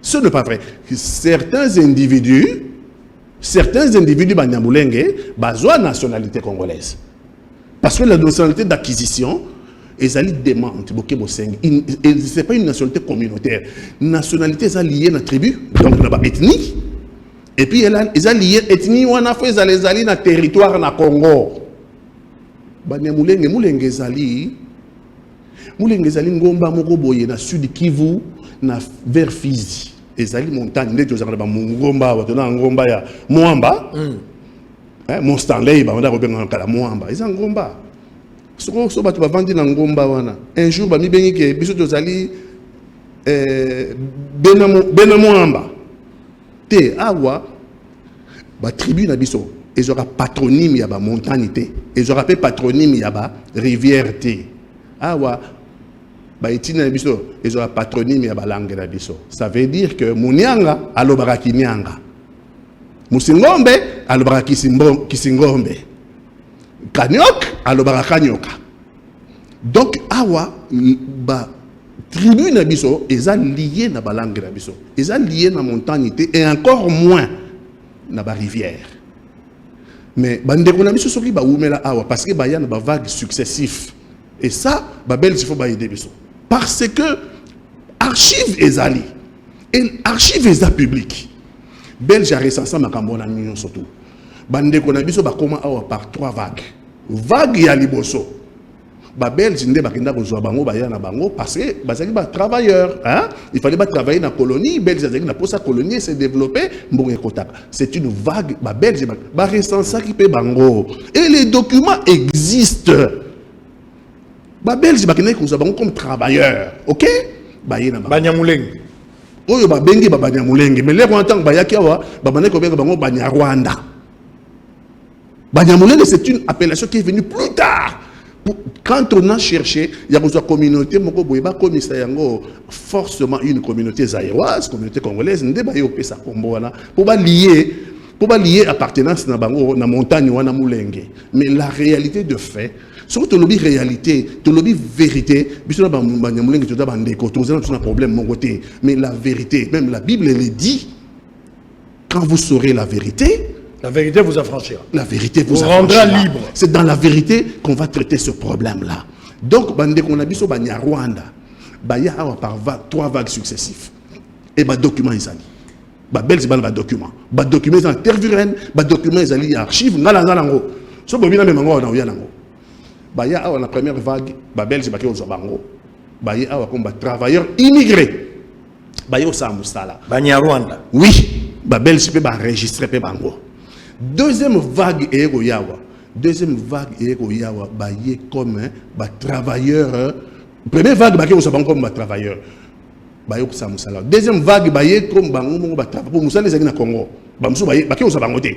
J: Ce n'est pas vrai. Certains individus Banyamulenge, bazoa nationalité congolaise. Parce que la nationalité d'acquisition, ils allaient demander, ce n'est pas une nationalité communautaire. Nationalité, ils liée à la tribu, donc dans la ethnie. Et puis, ils allaient liée à l'ethnie, ils allaient dans le territoire na Congo. Banyamulenge, Mulenge zali ngomba moko boye na sud Kivu na vers Fizi. Ezali montagne ndeto zangala ba ngomba batona ngomba ya Mwamba. Mon Stanley ba onda kobenga kala Mwamba. Eza ngomba. So batu ba vandi na ngomba wana. Un jour ba mi bengi ke biso tozali bena Mwamba. Te awa ba tribu na biso ezora patronyme ya ba montagne te. Ezora pe patronyme ya ba rivière te. Awa ba itina biso ezora patronyme ya balangue na biso. Ça veut dire que Munianga alobara Kinyanga. Musingombe alobara Kisingombe. Kanyok alobara Kanyoka. Donc awa ba tribu na biso eza lié na balangue na biso. Eza lié na montagne et encore moins na ba rivière. Mais bandeko na biso soki ba umela awa parce que ba ya na ba vagues successifs. Et ça, Babel, il faut aider. Parce que archives ezali et archives eza public. Belge a recensé ma cambona million surtout. Bande ko na biso ba koma awa par 3 vagues. Vague ya liboso. Ba Belge nde bakenda ko zwa bango ba ya na bango parce que bazali ba travailleurs, hein? Il fallait pas travailler na colonie, Belge azali na posa colonie s'est développé mbonge kotaka. C'est une vague ba Belge ba recensé qui pe bango. Et les documents existent. Ba Belge bakene ko za bango comme travailleur, OK? Ba yena ba
F: Banyamulenge.
J: Oyo ba bengi ba Banyamulenge, mais les temps ba yaki awa ba bane ko benga bango Banyarwanda. Banyamulenge c'est une appellation qui est venue plus tard quand on a cherché, il y a une communauté, forcément une communauté zaïroise, communauté congolaise, pour lier appartenance à la montagne ou à la Moulenge. Mais la réalité de fait, surtout la réalité, la vérité, mais la vérité, même la Bible elle dit, quand vous saurez la vérité
F: vous affranchira.
J: La vérité vous
F: rendra libre.
J: C'est dans la vérité qu'on va traiter ce problème-là. Donc, on a vu sur Rwanda, il y a par 3 vagues successives. Et les documents, ils allaient. Bel c'est pas document. Document ils interviennent, document ils allaient archives, ngala zalango. So bobina me mango na uyanango. Il y a la première vague, bel c'est pas que on bango. Il y a comme travailleurs immigrés. Il y a ça Moussala.
F: Rwanda.
J: Oui, bel c'est pas enregistré pe bango. Deuxième vague est Yawa. Deuxième vague est Yawa. Baye comme travailleurs. Première vague baye on comme travailleurs. Baye ça musala. Deuxième vague baye comme bango pour musala les na Congo. Bamsu baye baye on bangote.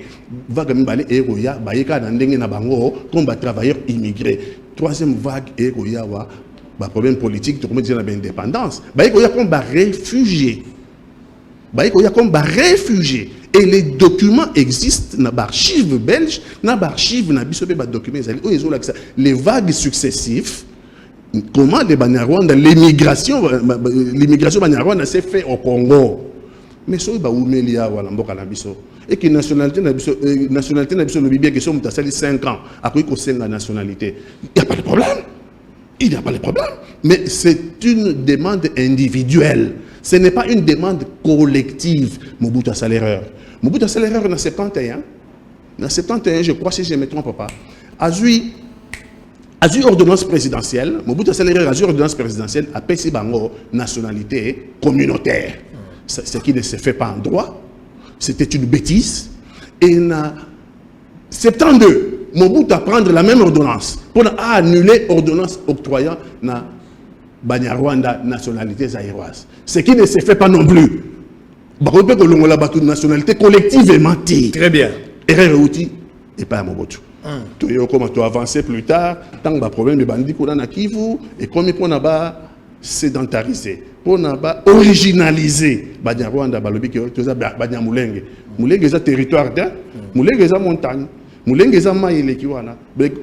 J: Vague mbale est Yawa baye ka na ndenge na bango comme travailleurs immigrés. Troisième vague est Yawa. Problème politique comme dire l'indépendance. Baye comme réfugiés. Baye comme réfugiés. Et les documents existent dans l'archive belge, dans l'archive, dans les documents, les vagues successives, comment les Banyarwanda, l'immigration Banyarwanda s'est fait au Congo. Mais ce qui est et que nationalité, le Libye, qui sont 5 ans, après qu'on ait la nationalité, il n'y a pas de problème. Il n'y a pas de problème. Mais c'est une demande individuelle. Ce n'est pas une demande collective. Mobutu a fait l'erreur. Mobutu a fait l'erreur en 71. En 71, je crois, si je ne me trompe pas, a eu ordonnance présidentielle. Mobutu a fait l'erreur, a eu ordonnance présidentielle, a payé bango nationalité communautaire. Ce qui ne se fait pas en droit. C'était une bêtise. Et en 72, Mobutu a prendre la même ordonnance pour annuler l'ordonnance octroyant la Banyarwanda nationalité zaïroise. Ce qui ne se fait pas non plus. La nationalité collectivement.
F: Très bien.
J: Erreur outil et pas à Mobutu. Comment tu avancer plus tard, tant que le problème de bandits qu'on a à Kivu, et comme on a sédentarisé, on a originalisé Banyarwanda, Banyamulenge. Mulenge est un territoire, Mulenge est une montagne.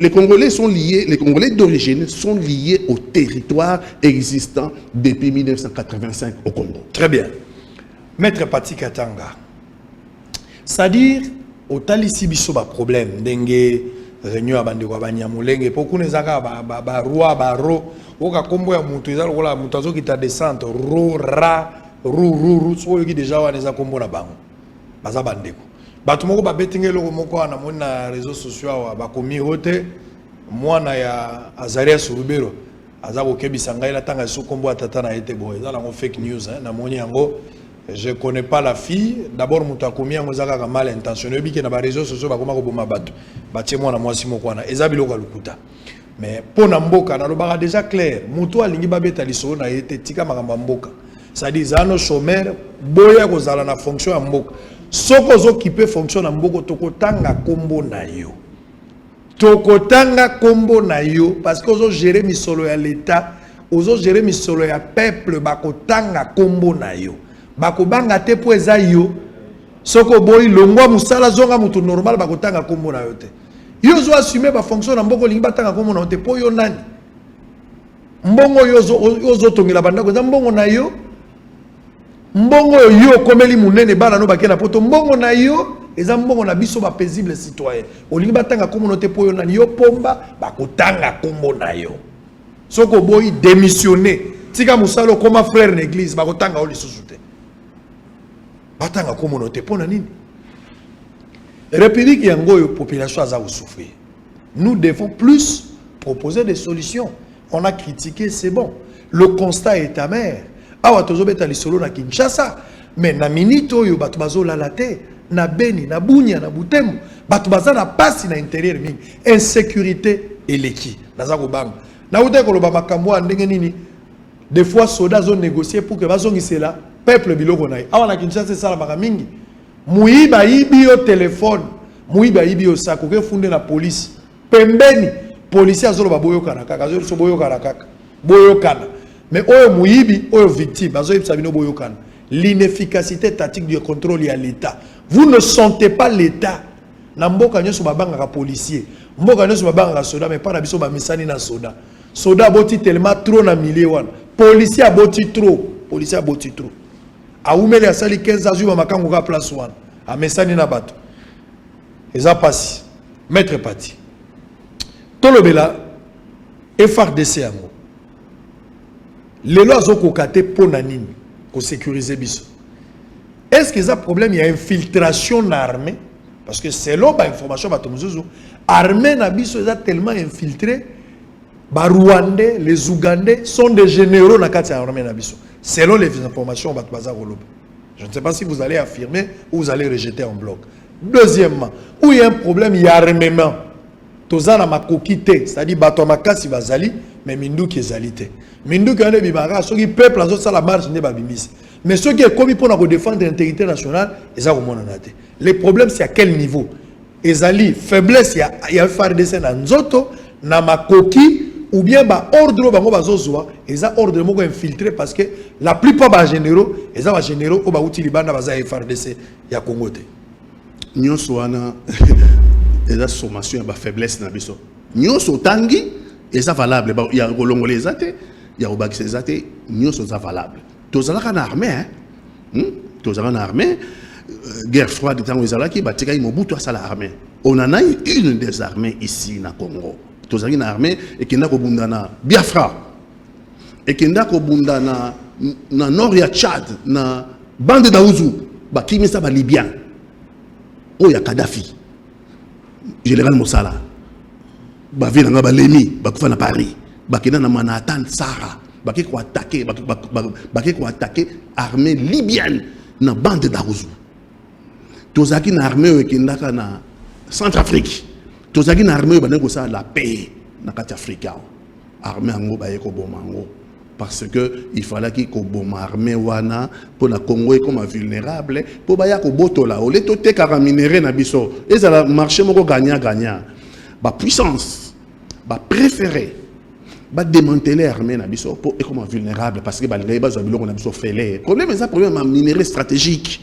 J: Les Congolais sont liés, les Congolais d'origine sont liés au territoire existant depuis 1985 au Congo.
F: Très bien. Maître Pati Katanga, c'est-à-dire, au talisi biso ba problème, dengue, réunion à Bandeko Banyamulenge, pourquoi nous avons roi, baro, oka kombo ya mutu, la mutazo qui ta descente, ro, ra, ru, so qui déjà wa neza kombo na bango. Baza Bandeko. Batu moko ba betinge loko moko na moni na réseaux sociaux ba komi hote mwana ya Azaria Surubero azabo kebisa ngai la tanga so kombo atata na ete boy za la fake news na moni yango je connais pas la fille d'abord muta komi yango zaka ka mal intentionné biki na ba réseaux sociaux ba koma ko boma batu ba tie mwana mwasi moko na ezabilo ka lukuta mais pona mboka na lobaka déjà clair mutu alingi ba beta liso na ete tika makamba mboka ça dit zano chômeur boya ko zala na fonction ya mboka soko zo qui peut fonctionner mboko tokotanga kombo na yo tokotanga kombo na yo parce que ozo gérer misolo ya l'état ozo gérer misolo ya peuple bakotanga kombo na yo bakobanga te po eza yo soko boy longwa musala zonga mutu normal bakotanga kombo na yo te yo zo assumer ba fonction na mboko lingi batanga kombo na yo te po yo nani mbongo yo zo tongela bandako za mbongo na yo mbongo yo komeli munene bana no bakena poto mbongo na yo eza mbongo na biso ba paisible citoyen olingi batanga kombo no te po yo nani yo pomba bakotanga kombo na yo soko boy démissionner tika musalo koma frère l'église bakotanga o lisusu te batanga kombo no te pona nini république yango yo population aza ko souffrir nous devons plus proposer des solutions on a critiqué c'est bon le constat est amer. Awa tozobeta lisolo na Kinshasa mais na minute oyo bato bazolala te na Beni na Bunia na Butembo bato bazana pasi na intérieur mingi insécurité eleki naza ko banga na uta ko loba makambo ndenge nini des fois soda zo négocier pour que bazongisela peuple biloko na awa na Kinshasa sala maka mingi muiba ibi yo téléphone muiba ibi yo sako ke funde na police pembeni policier azolo ba boyokana kaka azolo so boyokana kaka boyokana mais oyo muyibi oyo victime azoyib sabino boyokana l'inefficacité tactique du contrôle à l'état. Vous ne sentez pas l'état na mboka nyoso babanga ka policier mboka nyoso babanga ka soda mais pas na biso ba misani na soda soda boti tellement trop na milieu wana policier aboti trop a umeli asali 15 azuma makango ka place wana a misani na bato eza pasi maître pati tolobela FRDC yango lelo azokokate pona nini ko sécuriser biso. Est-ce qu'il y a un problème, il y a infiltration dans l'armée? Parce que selon l'information, l'armée est tellement infiltrée, les Rwandais, les Ougandais sont des généraux dans l'armée. Selon les informations, je ne sais pas si vous allez affirmer ou vous allez rejeter en bloc. Deuxièmement, où il y a un problème, il y a armement. Tozana makokite, c'est-à-dire batomakasi bazali, mais mindu qui zalité. Mindu qui ane bimara, ceux qui peuple azot sa la marche ne babimis. Mais ceux qui est commis pour défendre l'intégrité nationale, ils ont monanate. Le problème c'est à quel niveau? Ezali faiblesse il y a FARDC na nzoto na makoki ou bien ba ordre bango bazozwa, ils ont ordre moko infiltré parce que la plupart ba généraux, ils ont généraux au ba uti libanda baza FARDC ya Congo te.
J: Nyonso wana eza sommation ya faiblesse na biso nyonso tangi eza valable ya kolongola eza te ya kobakisa eza te nyonso eza valable tozalaka na armée tozalaka na armée guerre froide ntango ezalaki batikaki Mobutu asala armée on en a eu une des armées ici na Congo tozalaki na armée ekenda kobunda na Biafra ekenda kobunda na nord ya Tchad na bande d'Aouzou bakimisa ba Libyen oya Kadhafi Général Moussala, Bavina nga balemi, bakufa na Paris, bakina na Manhattan, Sahara, baki ko attaquer armée libyenne na bande d'Aouzou. Tozaki na armée ekendaka na Centrafrique. Tozaki na armée baneko sa la paix na kati Afrika. Armée ngo ba yeko bomango parce que il fallait qu'il ko boma armée wana pour la Congo comme vulnérable pour baya ko botola o leto te kara minéré na biso et ça marché moko gagnant ba puissance ba préféré ba démanteler armée na biso pour comme vulnérable parce que ba les bazo biloko na biso félé problème ça problème minéré stratégique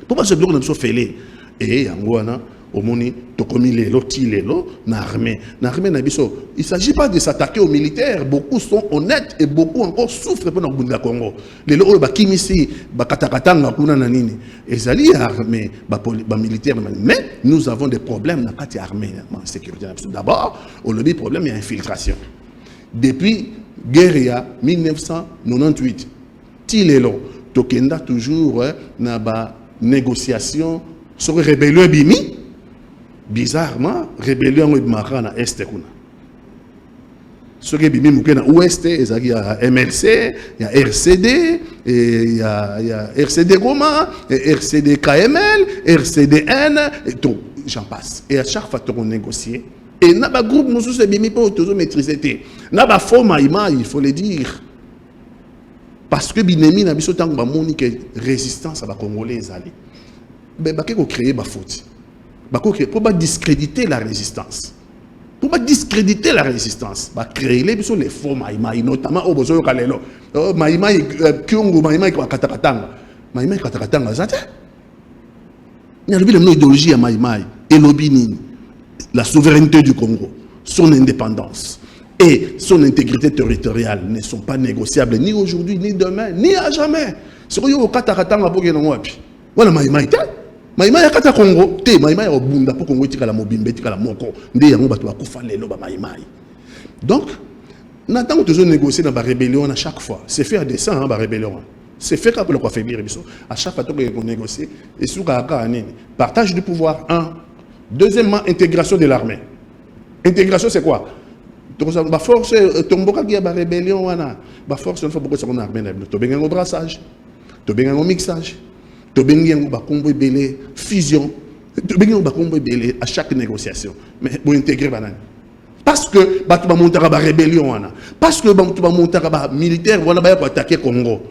J: pour ba zo biloko na biso félé et yango wana au moni tokomi lelo ti lelo na armée na biso il s'agit pas de s'attaquer aux militaires beaucoup sont honnêtes et beaucoup encore souffrent pour na Congo lelo oyo bakimisi bakatakatanga kuna na nini ezali armée ba militaire mais nous avons des problèmes na kati armée en sécurité d'abord au lobby problème il y a infiltration depuis guerre 1998 ti lelo tokenda toujours na ba négociation sur rébellion bimi bizarrement rébellion ebimaka na est kuna soki ebimi moke na ouest ezalaki ya MLC ya RCD ya RCD Goma RCD KML RCDN et tout j'en passe et à chaque fois qu'on négocie et na ba groupe mosusu ebimi po tozo maîtriser te na ba forme il faut le dire parce que binemi na biso tango ba moni que résistance à ba congolais ezali ben ba ko créer ba faute pour discréditer la résistance. Pour discréditer la résistance, créer les faux maïmaï, notamment au besoin de Kalelo. Maïmaï, Kyungu, Maïmaï, Katakatanga. Maïmaï, Katakatanga, ça il y a une idéologie à Maïmaï, et l'obini, la souveraineté du Congo, son indépendance et son intégrité territoriale ne sont pas négociables ni aujourd'hui, ni demain, ni à jamais. C'est que Katakatanga pour que nous voilà Maïmaï. Maïmaï ya kata Congo te maïmaï ya obunda pour Congo tika la mobimbe tika la moko nde yango bato bakufa lelo ba maïmaï donc n'attend toujours négocier dans la rébellion à chaque fois c'est fait à dessein ba rébellion c'est fait pour le affaiblir biso à chaque fois qu'on négocie et sous kaka nini partage du pouvoir un deuxièmement intégration de l'armée intégration c'est quoi donc ba force tomboka qui ba rébellion wana ba force une fois beaucoup ça on armée to benga ngo brassage to benga ngo mixage Tobengi yango bakombo ebele fusion tobengi yango bakombo ebele à chaque négociation mais pour intégrer banane parce que batu ba montaka ba rébellion wana parce que batu ba montaka ba militaire wana ba attaquer Congo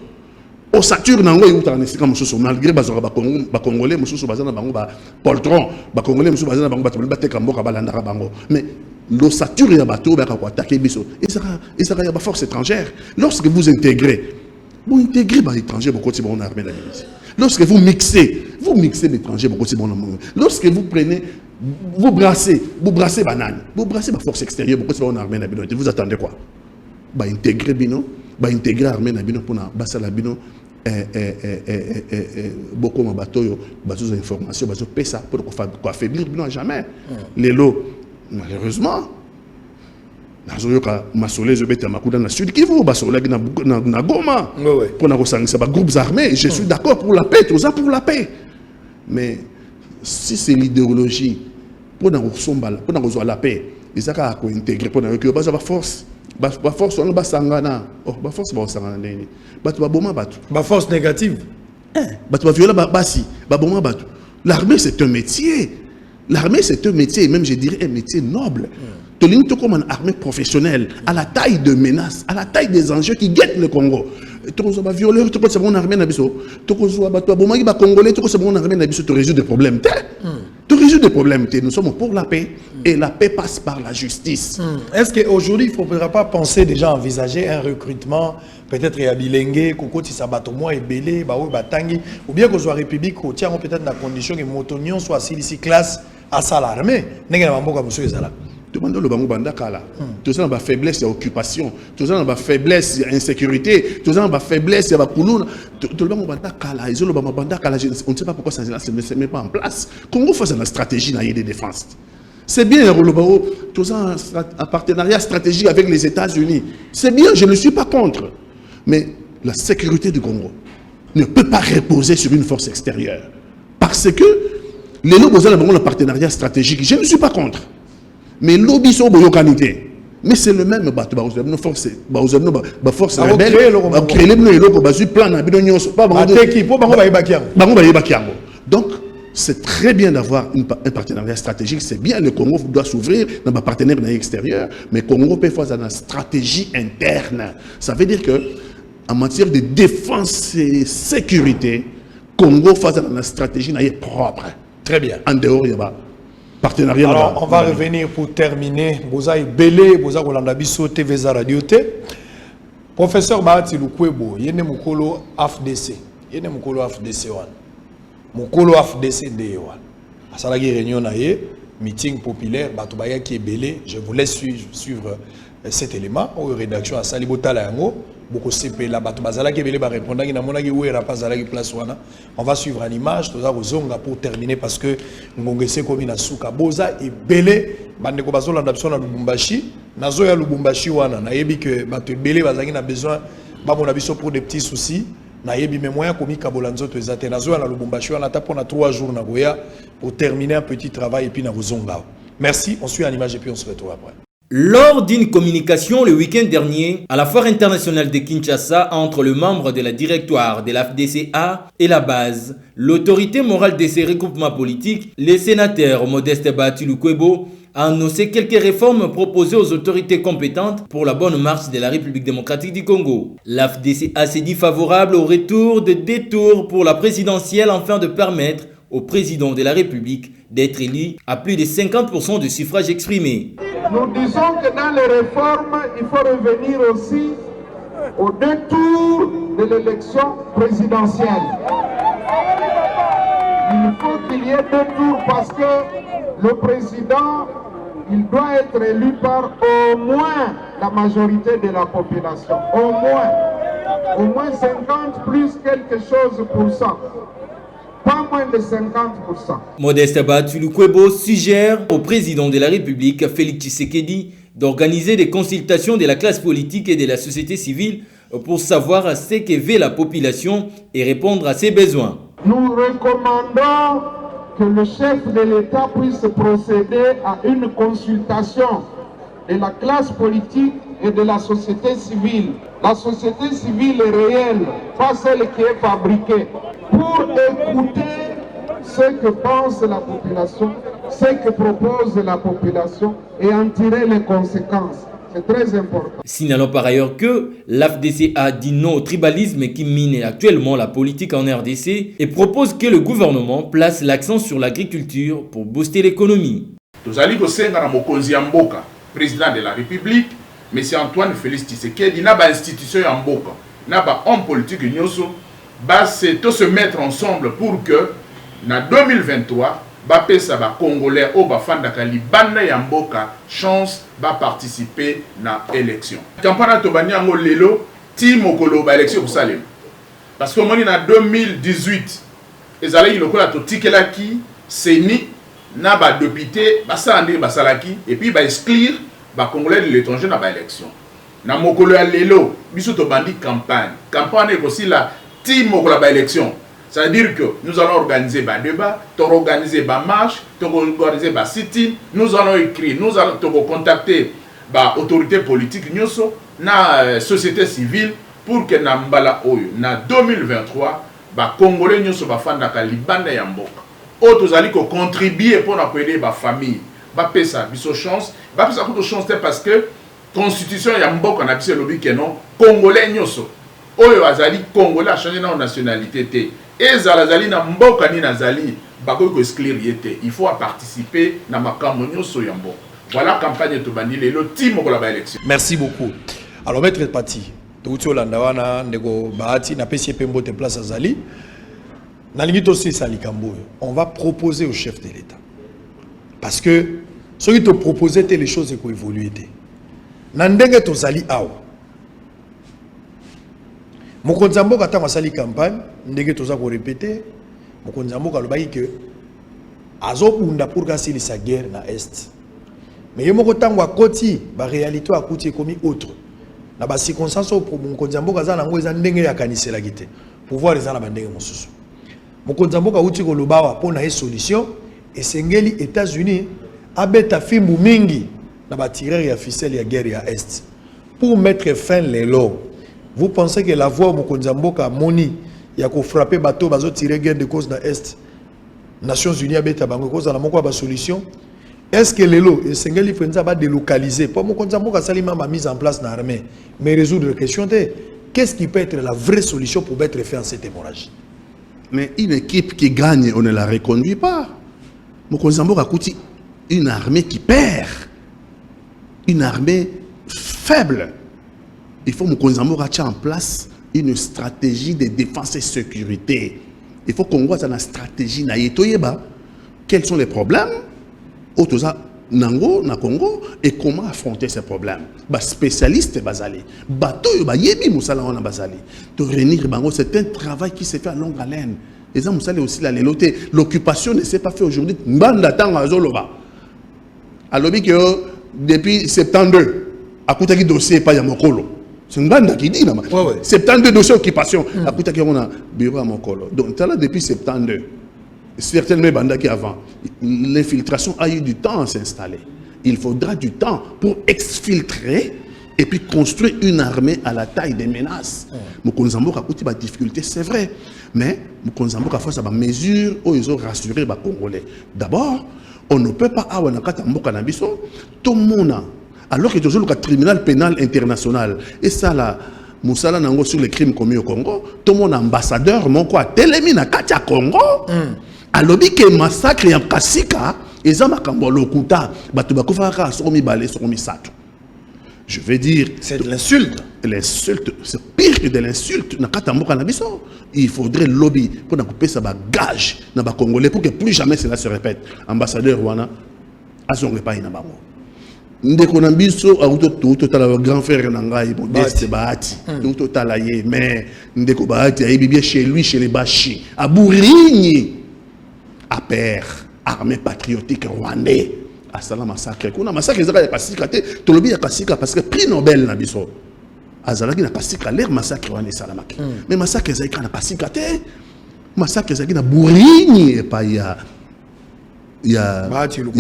J: au Saturne nango yuta na sika mususu malgré bazoka ba congolais mususu bazana bango ba poltron ba congolais mususu bazana bango ba teka mboka balanda bango mais l'ossature ya bateau ba ko attaquer biso. Et ça y a force étrangère. Lorsque vous intégrez les étrangers beaucoup de bon armée la milice. Lorsque vous mixez l'étranger beaucoup de bon armée. Lorsque vous prenez vous brassez banane, vous brassez la force extérieure beaucoup de bon armée la milice. Vous attendez quoi? Intégrer intégrer l'armée na bino pour basala bino beaucoup de bateaux bateaux d'information bateaux pesa pour affaiblir bino à jamais les lots malheureusement nazoyoka masole zo beta makuda na sud Kivu basola na Goma pour na kosangisa ba groupes armés. Je suis d'accord pour la paix, tout ça pour la paix, mais si c'est l'idéologie pour na kosombala pour na kozo la paix ezaka ko intégrer pour na que ba force ba force on ba sangana ba force ba sangana nini batu ba boma batu
F: ba force négative
J: batu ba viola basi ba boma batu. L'armée c'est un métier, même je dirais un métier noble. Tolini to comme une armée professionnelle à la taille de menace, à la taille des enjeux qui guettent le Congo. Toko ba violeur, toko c'est bon armée na biso, toko zo ba to boma ba congolais, toko c'est bon armée na biso to résoudre des problèmes. Nous sommes pour la paix et la paix passe par la justice.
F: Est-ce qu'aujourd'hui, il ne faudra pas penser déjà envisager un recrutement, peut-être à Bilengue, Kokoti Sabatomo et Belé, Batangi, ou bien qu'on soit République, qu'on tient peut-être dans la condition que Motonion soit ici classe à l'armée.
J: Demandons le bango bandakala. Tout ça, on a faiblesse, il y a occupation. Tout ça, on a faiblesse, il y a insécurité. Tout ça, on a faiblesse, il y a kuluna. Tout le bango bandakala, ils ont le bango bandakala. On ne sait pas pourquoi ça ne se met pas en place. Congo fait une stratégie de défense. C'est bien, tout ça, un partenariat stratégique avec les États-Unis. C'est bien, je ne suis pas contre. Mais la sécurité du Congo ne peut pas reposer sur une force extérieure. Parce que les lobos ont un partenariat stratégique. Je ne suis pas contre. Mais lobby sont boyokanité. Mais c'est le même bateau. Nos forces rebelles. Donc, c'est très bien d'avoir un partenariat stratégique. C'est bien, le Congo doit s'ouvrir dans un partenaire extérieur. Mais le Congo peut faire une stratégie interne. Ça veut dire que en matière de défense et sécurité, le Congo fait une stratégie propre.
F: Très bien.
J: En dehors, il y a partenariat.
F: Alors, on va revenir pour terminer. Bozaï Belé, Bozaï Golandabiso, TVza Radio T. Professeur Bahati Lukwebo, yene mukolo AFDC. Yene mukolo AFDC wan. Mukolo AFDC de wan. Asalagi réunion na ye, meeting populaire, Batubaya qui est belé. Je vous laisse suivre cet élément. Au rédaction à Salibota la yango. Beaucoup CP là, Batubazala qui est belé, répondre qui n'a mon agi où est rapaz qui place wana. On va suivre en image, tout ça aux zonga pour terminer parce que Ngongese comme na suka boza et belé. Bande ko bazola d'abson na Lubumbashi. Nazo ya Lubumbashi wana. Na yebi que batu belé bazangi na besoin. Ba mon abiso pour des petits soucis. Na yebi mais moyen komi kabolanzo to ezate. Nazo ya na Lubumbashi wana tapo na 3 jours na goya pour terminer un petit travail et puis na zonga. Merci, on suit en image et puis on se retrouve après.
G: Lors d'une communication le week-end dernier à la foire internationale de Kinshasa entre le membre de la directoire de l'AFDCA et la base, l'autorité morale de ces regroupements politiques, le sénateur Modeste Bahati Lukwebo, a annoncé quelques réformes proposées aux autorités compétentes pour la bonne marche de la République démocratique du Congo. L'AFDCA s'est dit favorable au retour de 2 tours pour la présidentielle afin de permettre au président de la République d'être élu à plus de 50% de suffrages exprimés.
L: Nous disons que dans les réformes, il faut revenir aussi aux 2 tours de l'élection présidentielle. Il faut qu'il y ait 2 tours parce que le président, il doit être élu par au moins la majorité de la population. Au moins 50 plus quelque chose pour cent. Pas moins de 50%.
G: Modeste Bahati Lukwebo suggère au président de la République, Félix Tshisekedi, d'organiser des consultations de la classe politique et de la société civile pour savoir ce que veut la population et répondre à ses besoins.
L: Nous recommandons que le chef de l'État puisse procéder à une consultation de la classe politique et de la société civile. La société civile est réelle, pas celle qui est fabriquée. Pour écouter ce que pense la population, ce que propose la population et en tirer les conséquences. C'est très important.
G: Signalons par ailleurs que l'AFDCA dit non au tribalisme qui mine actuellement la politique en RDC et propose que le gouvernement place l'accent sur l'agriculture pour booster l'économie.
M: Tozali kosenga na mokonzi ya mboka président de la République, M. Antoine Félix Tshisekedi, n'a pas institution en boka, n'a pas homme politique nyoso, c'est tout se mettre ensemble pour que, en 2023, bapesa ba Congolais au bafandaka libanda ya mboka chance ba participer na élection. Campagne tobani yango lelo ti mokolo ba élection pour Salem. Parce que moni na 2018 ezala ilokola to tikelaki seni na ba député basande basalaki et puis ba exclure ba Congolais de l'étranger na ba élection. Na mokolo ya lelo biso tobandi campagne. Campagne aussi la ti mokolo ba élection. Ça veut dire que nous allons organiser des débats, organiser des marches, organiser des sit-in, nous allons écrire, nous allons contacter les autorités politiques, la société civile, pour que dans 2023, les Congolais ne soient pas dans le Libanda et Mboka. Autres allons contribuer pour aider les familles. Ils ont chance. Ils ont chance parce que la constitution de Mboka a dit que non, Congolais ne sont pas. Ils Congolais a changé de nationalité. Et Zalazali na mboka ni nazali bako ko exclure. Il faut participer na makambo soyambo. Voilà campagne to bandi le team ko la élection.
F: Merci beaucoup. Alors maître Pati, tout Yolanda wana ndeko Bahati na pesi pembo te place azali. Na lingito c'est salikambo. On va proposer au chef de l'État. Parce que ceux qui te proposaient les choses qui évoluent. Na ndenge to zali awa. Mokonzi mboka tanga sali campagne ndenge toza ko répéter mokonzi mboka lobaki que azobunda pour casser sa guerre na est mais yemoko tangwa koti ba réalité akuti komi autre na ba circonstances pour mokonzi mboka za nango eza ndenge ya kanisela kite pouvoir eza na bandenge mosusu mokonzi mboka uti ko lobawa pona e solution esengeli États-Unis abeta fimbu mingi na ba tireur ya ficelle ya guerre ya est pour mettre fin les lois. Vous pensez que la voix au Mboka Moni, il y a qu'au frapper bateau, bateau tirer guerre de cause dans l'Est, Nations Unies a bêta bango cause dans la monko ba solution. Est-ce que les lots et Sengeli Frenza va délocaliser pour Mboka Salima ma mise en place dans l'armée, mais résoudre la question de qu'est-ce qui peut être la vraie solution pour mettre fin à cette hémorragie?
J: Mais une équipe qui gagne, on ne la reconduit pas. Mboka Kouti, une armée qui perd, une armée faible. Il faut que nous mettre en place une stratégie de défense et sécurité. Il faut qu'on voit une stratégie. Quels sont les problèmes au Nango, na Congo, et comment affronter ces problèmes. Spécialistes basali, bateau yebi musala on a basali. To réunir bango, c'est un travail qui se fait à longue haleine. Et ça musala aussi la léloté. L'occupation ne s'est pas fait aujourd'hui. Mbanda tanga azoloba. Alobi que depuis 72, à côté du dossier pas yamokolo. C'est une bande qui dit, 72 dossiers d'occupation. À côté de a bureau à Mokolo. Donc, là, depuis 72, certaines bandes qui avant, l'infiltration a eu du temps à s'installer. Il faudra du temps pour exfiltrer et puis construire une armée à la taille des menaces. Mokonzambo a coûté des difficultés, c'est vrai. Mais Mokonzambo a fait sa mesure où ils ont rassuré les Congolais. D'abord, on ne peut pas avoir un canabiso, tout le monde. Alors que toujours le tribunal pénal international et ça là Moussala nango sur les crimes commis au Congo, tout mon ambassadeur mon quoi télémina katia Congo alors que massacre en Kasika et ça makambo lokuta batu bakufaka somi balé somi sato. Je veux dire
F: c'est de l'insulte.
J: L'insulte c'est pire que de l'insulte na katamboka na biso. Il faudrait lobby pour couper ça bagage na ba Congolais pour que plus jamais cela se répète. Ambassadeur wana azonge pas ina bango. Ndeko na biso autotala grand frère na ngai Modeste Bahati donc totala ye mais ndeko Bahati ayebi bien chez lui chez les Bashi à Bourigny à père armée patriotique rwandais à sala massacre kuna massacre ezaka ya kasika te tolobi ya kasika parce que prix Nobel na biso azalaki na kasika l'air massacre wana esalamaki mais massacre ezalaki na kasika te massacre ezalaki na Bourigny et pas ya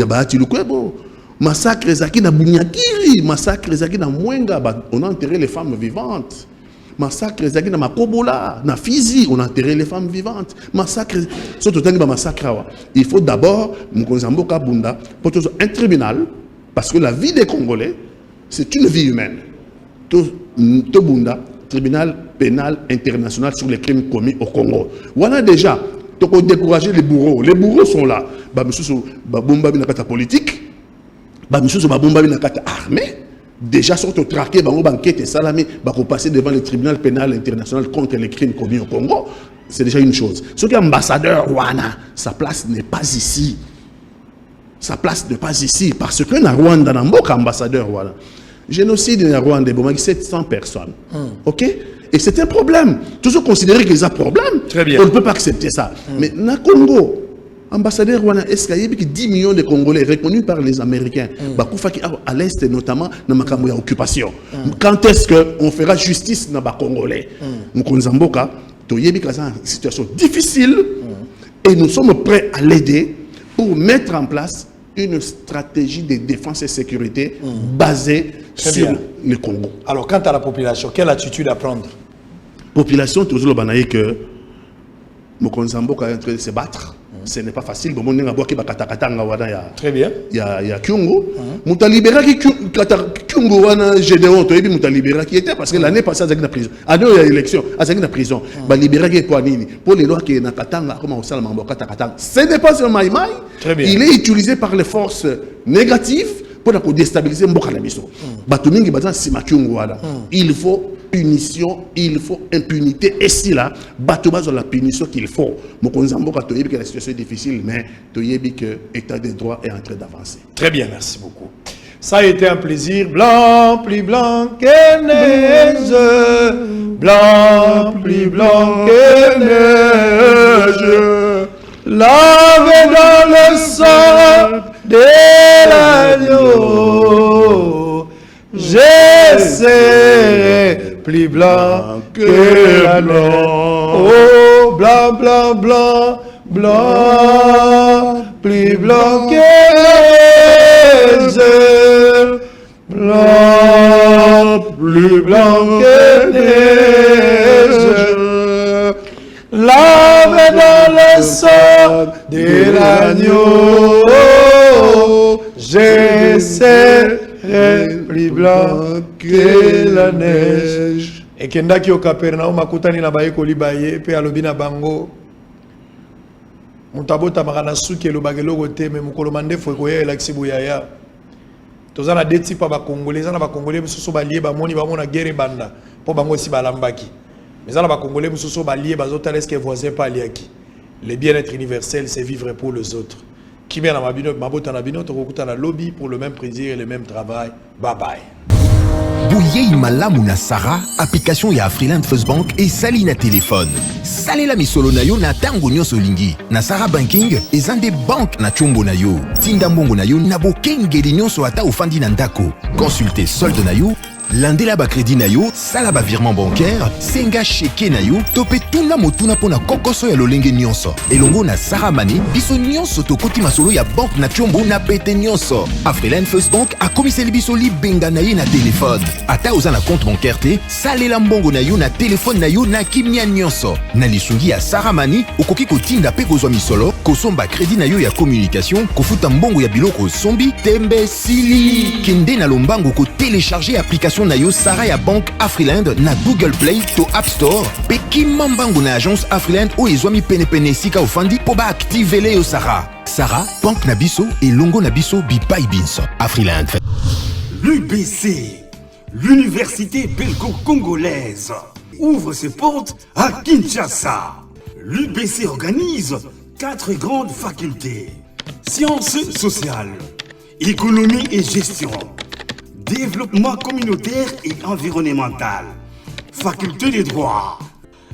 J: Bahati Lukwebo. Massacre Ezaki na Bunyakiri, massacre Ezaki na Mwenga, on a enterré les femmes vivantes. Massacre Ezaki na Makobola, na Fizi, on a enterré les femmes vivantes. Massacre, il faut d'abord, Mkonzamboka Bunda, pour un tribunal, parce que la vie des Congolais, c'est une vie humaine. Tobunda, tribunal pénal international sur les crimes commis au Congo. Voilà déjà, donc on décourager les bourreaux. Les bourreaux sont là. Bah, monsieur, bah, bomba binakata politique. ba misusu ba bomba na kata armée déjà sont traqués bango banquete salami ba ko passer devant le tribunal pénal international contre les crimes commis au Congo. C'est déjà une chose. Ce qui est ambassadeur Rwanda, sa place n'est pas ici. Sa place n'est pas ici parce que na Rwanda na mboka ambassadeur Rwanda. Génocide na Rwanda bon 700 personnes. OK? Et c'est un problème. Toujours considérer qu'il y a un problème.
F: Très bien.
J: On ne peut pas accepter ça. Mais na Congo, ambassadeur Rwanda, est-ce qu'il y a 10 millions de Congolais reconnus par les Américains à l'Est, notamment dans ma occupation. Quand est-ce qu'on fera justice dans les Congolais? Nous sommes dans une situation difficile et nous sommes prêts à l'aider pour mettre en place une stratégie de défense et sécurité basée sur le Congo.
F: Alors, quant à la population, quelle attitude à prendre?
J: Population, toujours le que Mokonzamboka est en train de se battre. Ce n'est pas facile.
F: Très bien.
J: Il y a Kyungo. Mouta libéra qui Kyungo wana Gédéon to ebi mouta libéra qui était parce que l'année passée avec la prison. Année il y a élection, avec la prison. Ba libéra qui pour nini? Pour les lois qui na Katanga comment on sala mamboka Katanga. Ce n'est pas seulement Maï Maï. Il est utilisé par les forces négatives pour déstabiliser mboka na biso. Batu mingi bazan sima Kyungo wana. Il faut punition, il faut impunité. Et si là, Batouba ont la punition qu'il faut. Mokonzamboka toyebi que la situation est difficile, mais toyebi que l'État des droits est en train d'avancer.
F: Très bien, merci beaucoup. Ça a été un plaisir. Blanc, plus blanc que neige. Blanc, plus blanc que neige. Lavé dans le sang de l'agneau. J'essaie plus blanc que la neige. Oh, blanc, blanc, blanc, blanc, plus blanc que neige. Blanc, plus blanc que neige. Lavé dans le sang de l'agneau. J'essaie plus blanc que la neige. Et kendaki au Capernaum akutani na baye kolibaye pe alobi na bango mutabota makana suki elobagelo kote me mukolo mandefo koya elakisi boyaya tozana deti pa ba congolais na ba congolais mususu balie ba moni ba mona guerre banda po bango si balambaki mais na ba congolais mususu balie bazota est-ce que voisin pas liaki le bien-être universel c'est vivre pour les autres. Qui vient dans ma bino, ma bota na bino, to kokuta na lobby pour le même plaisir et le même travail. Bye bye.
E: Bouyei malamu na Sarah, application ya Afriland First Bank et sali na téléphone. Salela misolo na yo na tango nyonso lingi. Na Sarah Banking, ezande bank na chombo na yo. Tinda mbongo na yo na bokengeli nyonso ata ofandi na ndako. Consultez solde na yo. Landela ba crédit na yo, sala ba virement bancaire, senga cheke na yo, topé tuna motuna pona kokoso ya lolenge nyonso. Elongo na Sarah Mani, biso nyonso tokoti masolo ya banque na chombo na pete nyonso. Afriland First Bank a komiseli biso li benga na ye na téléphone. Ata oza na compte bancaire te, salela mbongo na yo na téléphone na yo na kimia nyonso. Na lisungi ya Sarah Mani, okoki kotinda pe kozwa misolo, kosomba crédit na yo ya communication, kofuta mbongo ya biloko sombi, tembe sili. Kende na lombango ko télécharger application na yo Sarah ya Banque Afriland na Google Play to App Store pe kimambango na agence Afriland o ezwami pene sika ofandi po ba activer yo Sarah. Sarah, Banque na biso et longo na biso bipai binso. Afriland.
A: L'UBC, l'université belgo-congolaise, ouvre ses portes à Kinshasa. L'UBC organise 4 grandes facultés. Sciences sociales, économie et gestion, développement communautaire et environnemental, faculté de droit,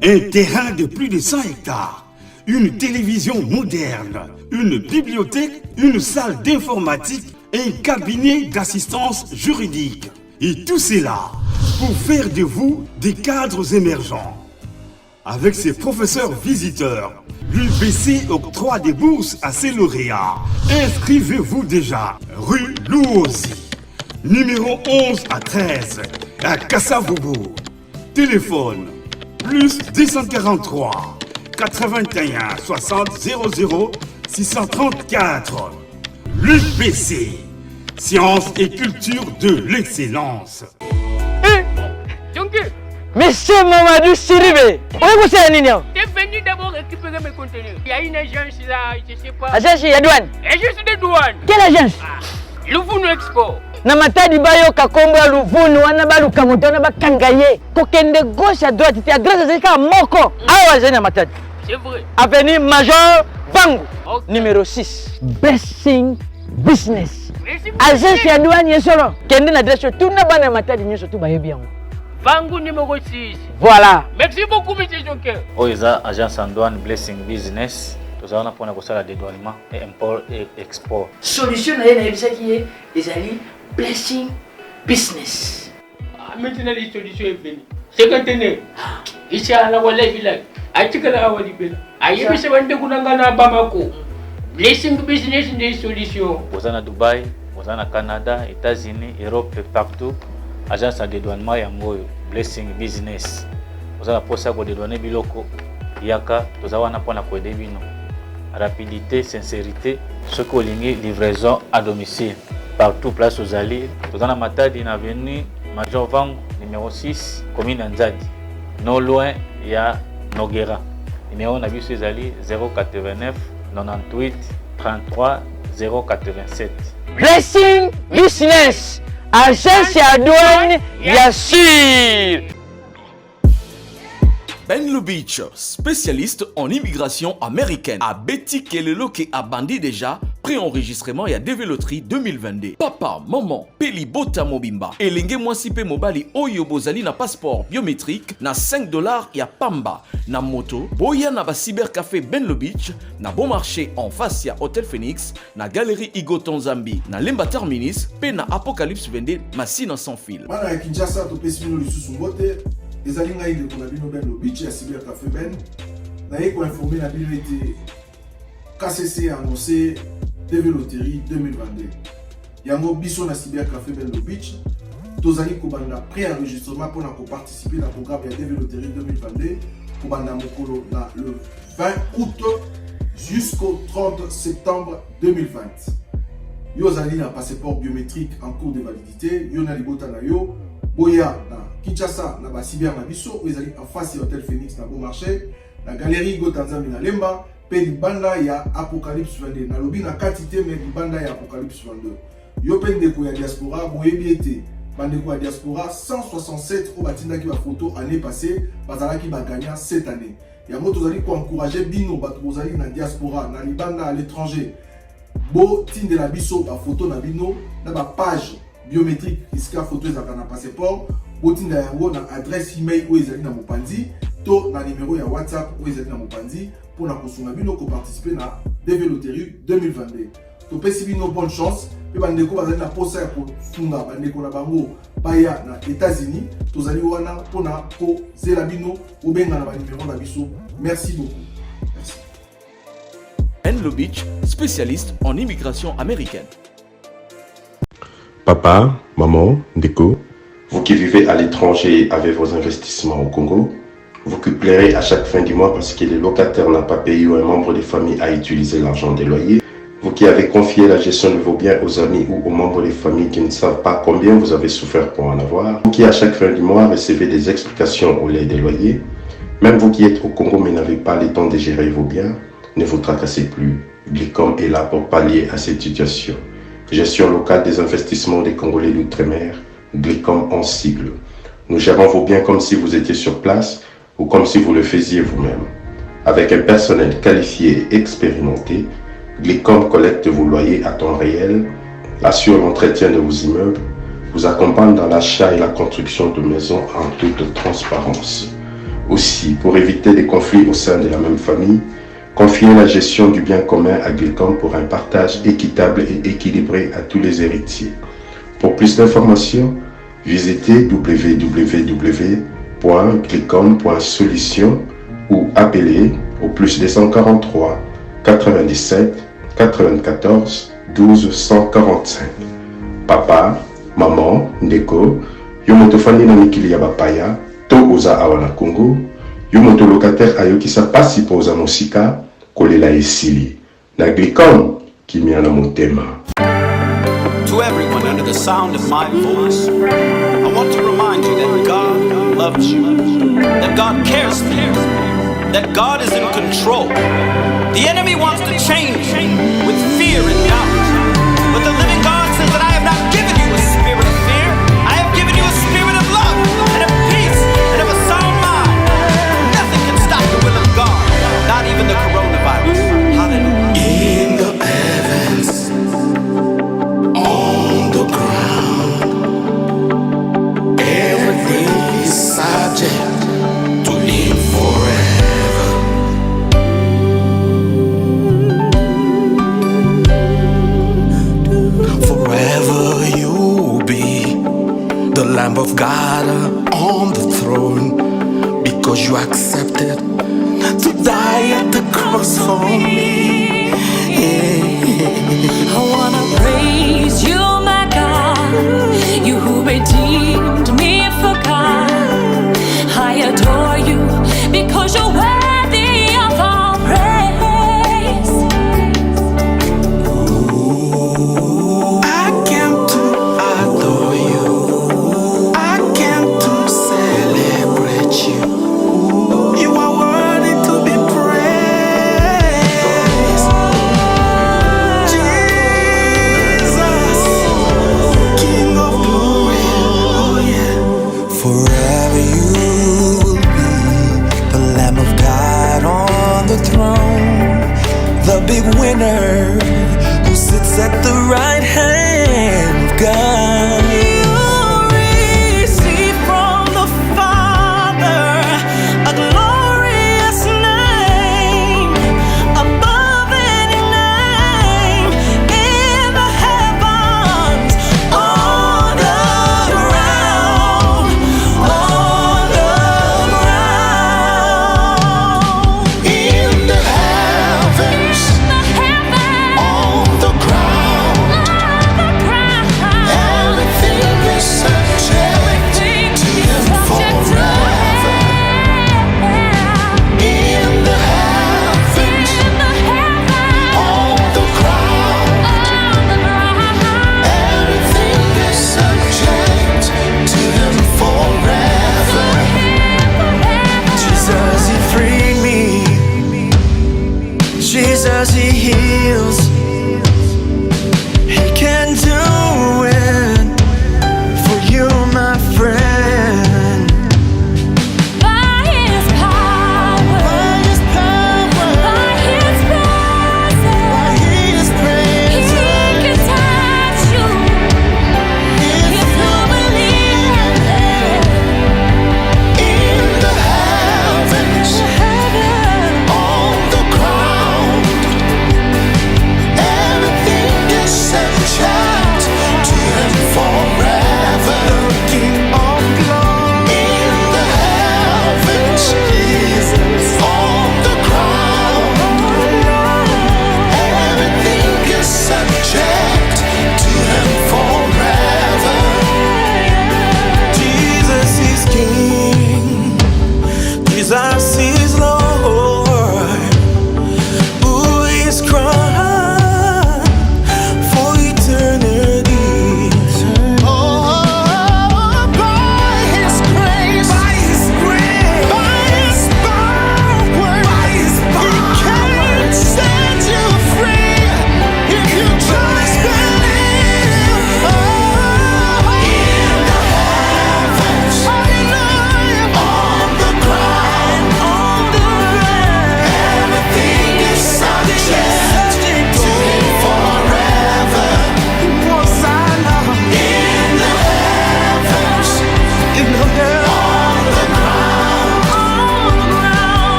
A: un terrain de plus de 100 hectares, une télévision moderne, une bibliothèque, une salle d'informatique et un cabinet d'assistance juridique. Et tout cela pour faire de vous des cadres émergents. Avec ses professeurs visiteurs, l'UBC octroie des bourses à ses lauréats. Inscrivez-vous déjà, rue Louosi, numéro 11 à 13, à Kassavogo. Téléphone, plus 243 81 60 00 634. L'UBC, sciences et culture de l'excellence.
B: Monsieur Mamadou Siribe, où vous êtes venu?
C: T'es venu d'abord récupérer mes contenus. Il y a une agence là, je sais pas.
B: Agence de douane?
C: Agence de douane.
B: Quelle agence?
C: Luvunu Expo.
B: Na matadi bayo kakombo ya Luvunu wana baluka moto wana bakanga ye. Kokende gauche à droite, ti adresse zeka moko. Awa zena matadi.
C: C'est vrai.
B: Avenue Major Bangu. Okay. Numéro 6. Blessing Business. Agence ya douane yesolo. Kende na adresse tout na bana matadi nyoso tout bayebi yango.
C: Bangu numéro 6.
B: Voilà.
C: Merci beaucoup, M. Joker.
D: Oiza agence en douane Blessing Business. Nous allons prendre le dédouanement et import et export.
B: Solution na yena ebisa qui est ezali Blessing Business.
C: Maintenant les solutions est venue. C'est quand tenez. Ici à la wala village. Atikala awali bela. Ayebisa bande kunangana Bamako. Blessing Business des solutions.
D: Vous en à Dubaï, vous en à Canada, États-Unis, Europe et partout. Agence en dédouanement yangoyo Blessing Business. Vous en à posa ko dédouaner biloko. Yaka, nous avons un point à coder bino. Rapidité, sincérité, ce qu'on ligne livraison à domicile. Partout, place aux alliés. Nous avons Matadi, avenue Major Vang, numéro 6, commune Nzadi. Non loin, il y a Noguera. Numéro on a vu ces alliés 089 98 33 087.
B: Blessing Business. Agence ya douane ya sûr.
N: Ben Lubitsch, spécialiste en immigration américaine, a Betty Kelelo qui a bandi déjà pré-enregistrement et à déveloterie 2022. Papa, maman, Peli Bota Mobimba, et l'enge mwasipe mobali Oyo Bozali na passeport biométrique na $5 ya Pamba, na moto, Boya na ba cybercafé Ben Lubitsch, na bon marché en face ya Hotel Phoenix, na galerie Igo Tonzambi, na Lemba Terminis, pe na Apocalypse Vende, Massina sans fil.
O: Mana ya Kinshasa to pesino lisusu mbote. Les alliés de Ben Lubitsch et cybercafé Ben n'a informé la bibliothèque KCC a annoncé déveloterie 2022. Yango biso na cybercafé Ben Lubitsch tozali kobanda pré-enregistrement pour participer à programme de déveloterie 2022 kobanda mokolo na le 20 août jusqu'au 30 septembre 2020. Yo zali na passeport biométrique en cours de validité, yo na libota na yo Boya na Kinshasa na ba cyber na biso ezali en face ya Hotel Phoenix na bon marché na galerie Igo Tanzambi na Lemba pe libanda ya Apocalypse 22 na lobi na quantité mais libanda ya Apocalypse 22 yo pe ndeko ya diaspora boyebi ete bandeko ya diaspora 167 au batindaki ba photo année passée bazalaki ba gagnant cette année yango tozali ko encourager bino bato bozali na diaspora na libanda à l'étranger bo tinde la biso ba photo na bino na ba page biométrique iska photo ezaka na passeport botinda yango na adresse email oyo ezali na mopanzi to na numéro ya WhatsApp oyo ezali na mopanzi mpona kosunga bino koparticipe na déveloterie 2022 topesi bino bonne chance mpe bandeko bazali na posa ya kosunga bandeko na bango baya na États-Unis tozali wana mpona kozela bino obenga na banimero na biso. Merci beaucoup. Merci.
N: Ben Lubitsch, spécialiste en immigration américaine.
P: Papa, maman, Ndeko, vous qui vivez à l'étranger avec vos investissements au Congo, vous qui pleurez à chaque fin du mois parce que le locataire n'a pas payé ou un membre de famille a utilisé l'argent des loyers, vous qui avez confié la gestion de vos biens aux amis ou aux membres des familles qui ne savent pas combien vous avez souffert pour en avoir, vous qui à chaque fin du mois recevez des explications au lait des loyers, même vous qui êtes au Congo mais n'avez pas le temps de gérer vos biens, ne vous tracassez plus. Glicom est là pour pallier à cette situation. Gestion locale des investissements des Congolais d'outre-mer, Glicom en sigle. Nous gérons vos biens comme si vous étiez sur place ou comme si vous le faisiez vous-même. Avec un personnel qualifié et expérimenté, Glicom collecte vos loyers à temps réel, assure l'entretien de vos immeubles, vous accompagne dans l'achat et la construction de maisons en toute transparence. Aussi, pour éviter des conflits au sein de la même famille, confiez la gestion du bien commun à Glicom pour un partage équitable et équilibré à tous les héritiers. Pour plus d'informations, visitez www.glicom.solution ou appelez au +243 97 94 12 145. Papa, maman, Ndeko, yomotofani na mikili ya bapaya, to oza awana Congo, yomoto locataire ayokisa pasi po oza mosika, kolela esili. Na Glicom, kimia na motema.
Q: To everyone under the sound of my voice, I want to remind you that God loves you, that God cares for you, that God is in control. The enemy wants to change you with fear and doubt, but the living God says that
R: to live forever. Forever you'll be the Lamb of God on the throne, because you accepted to die at the cross for me.
S: I wanna praise you, my God, you who redeemed me for God. I adore you because you're worthy of all praise.
R: I came to adore you, I came to celebrate you. You are worthy to be praised. Jesus, King of glory, oh yeah.
T: Forever you will be the Lamb of God on the throne, the big winner.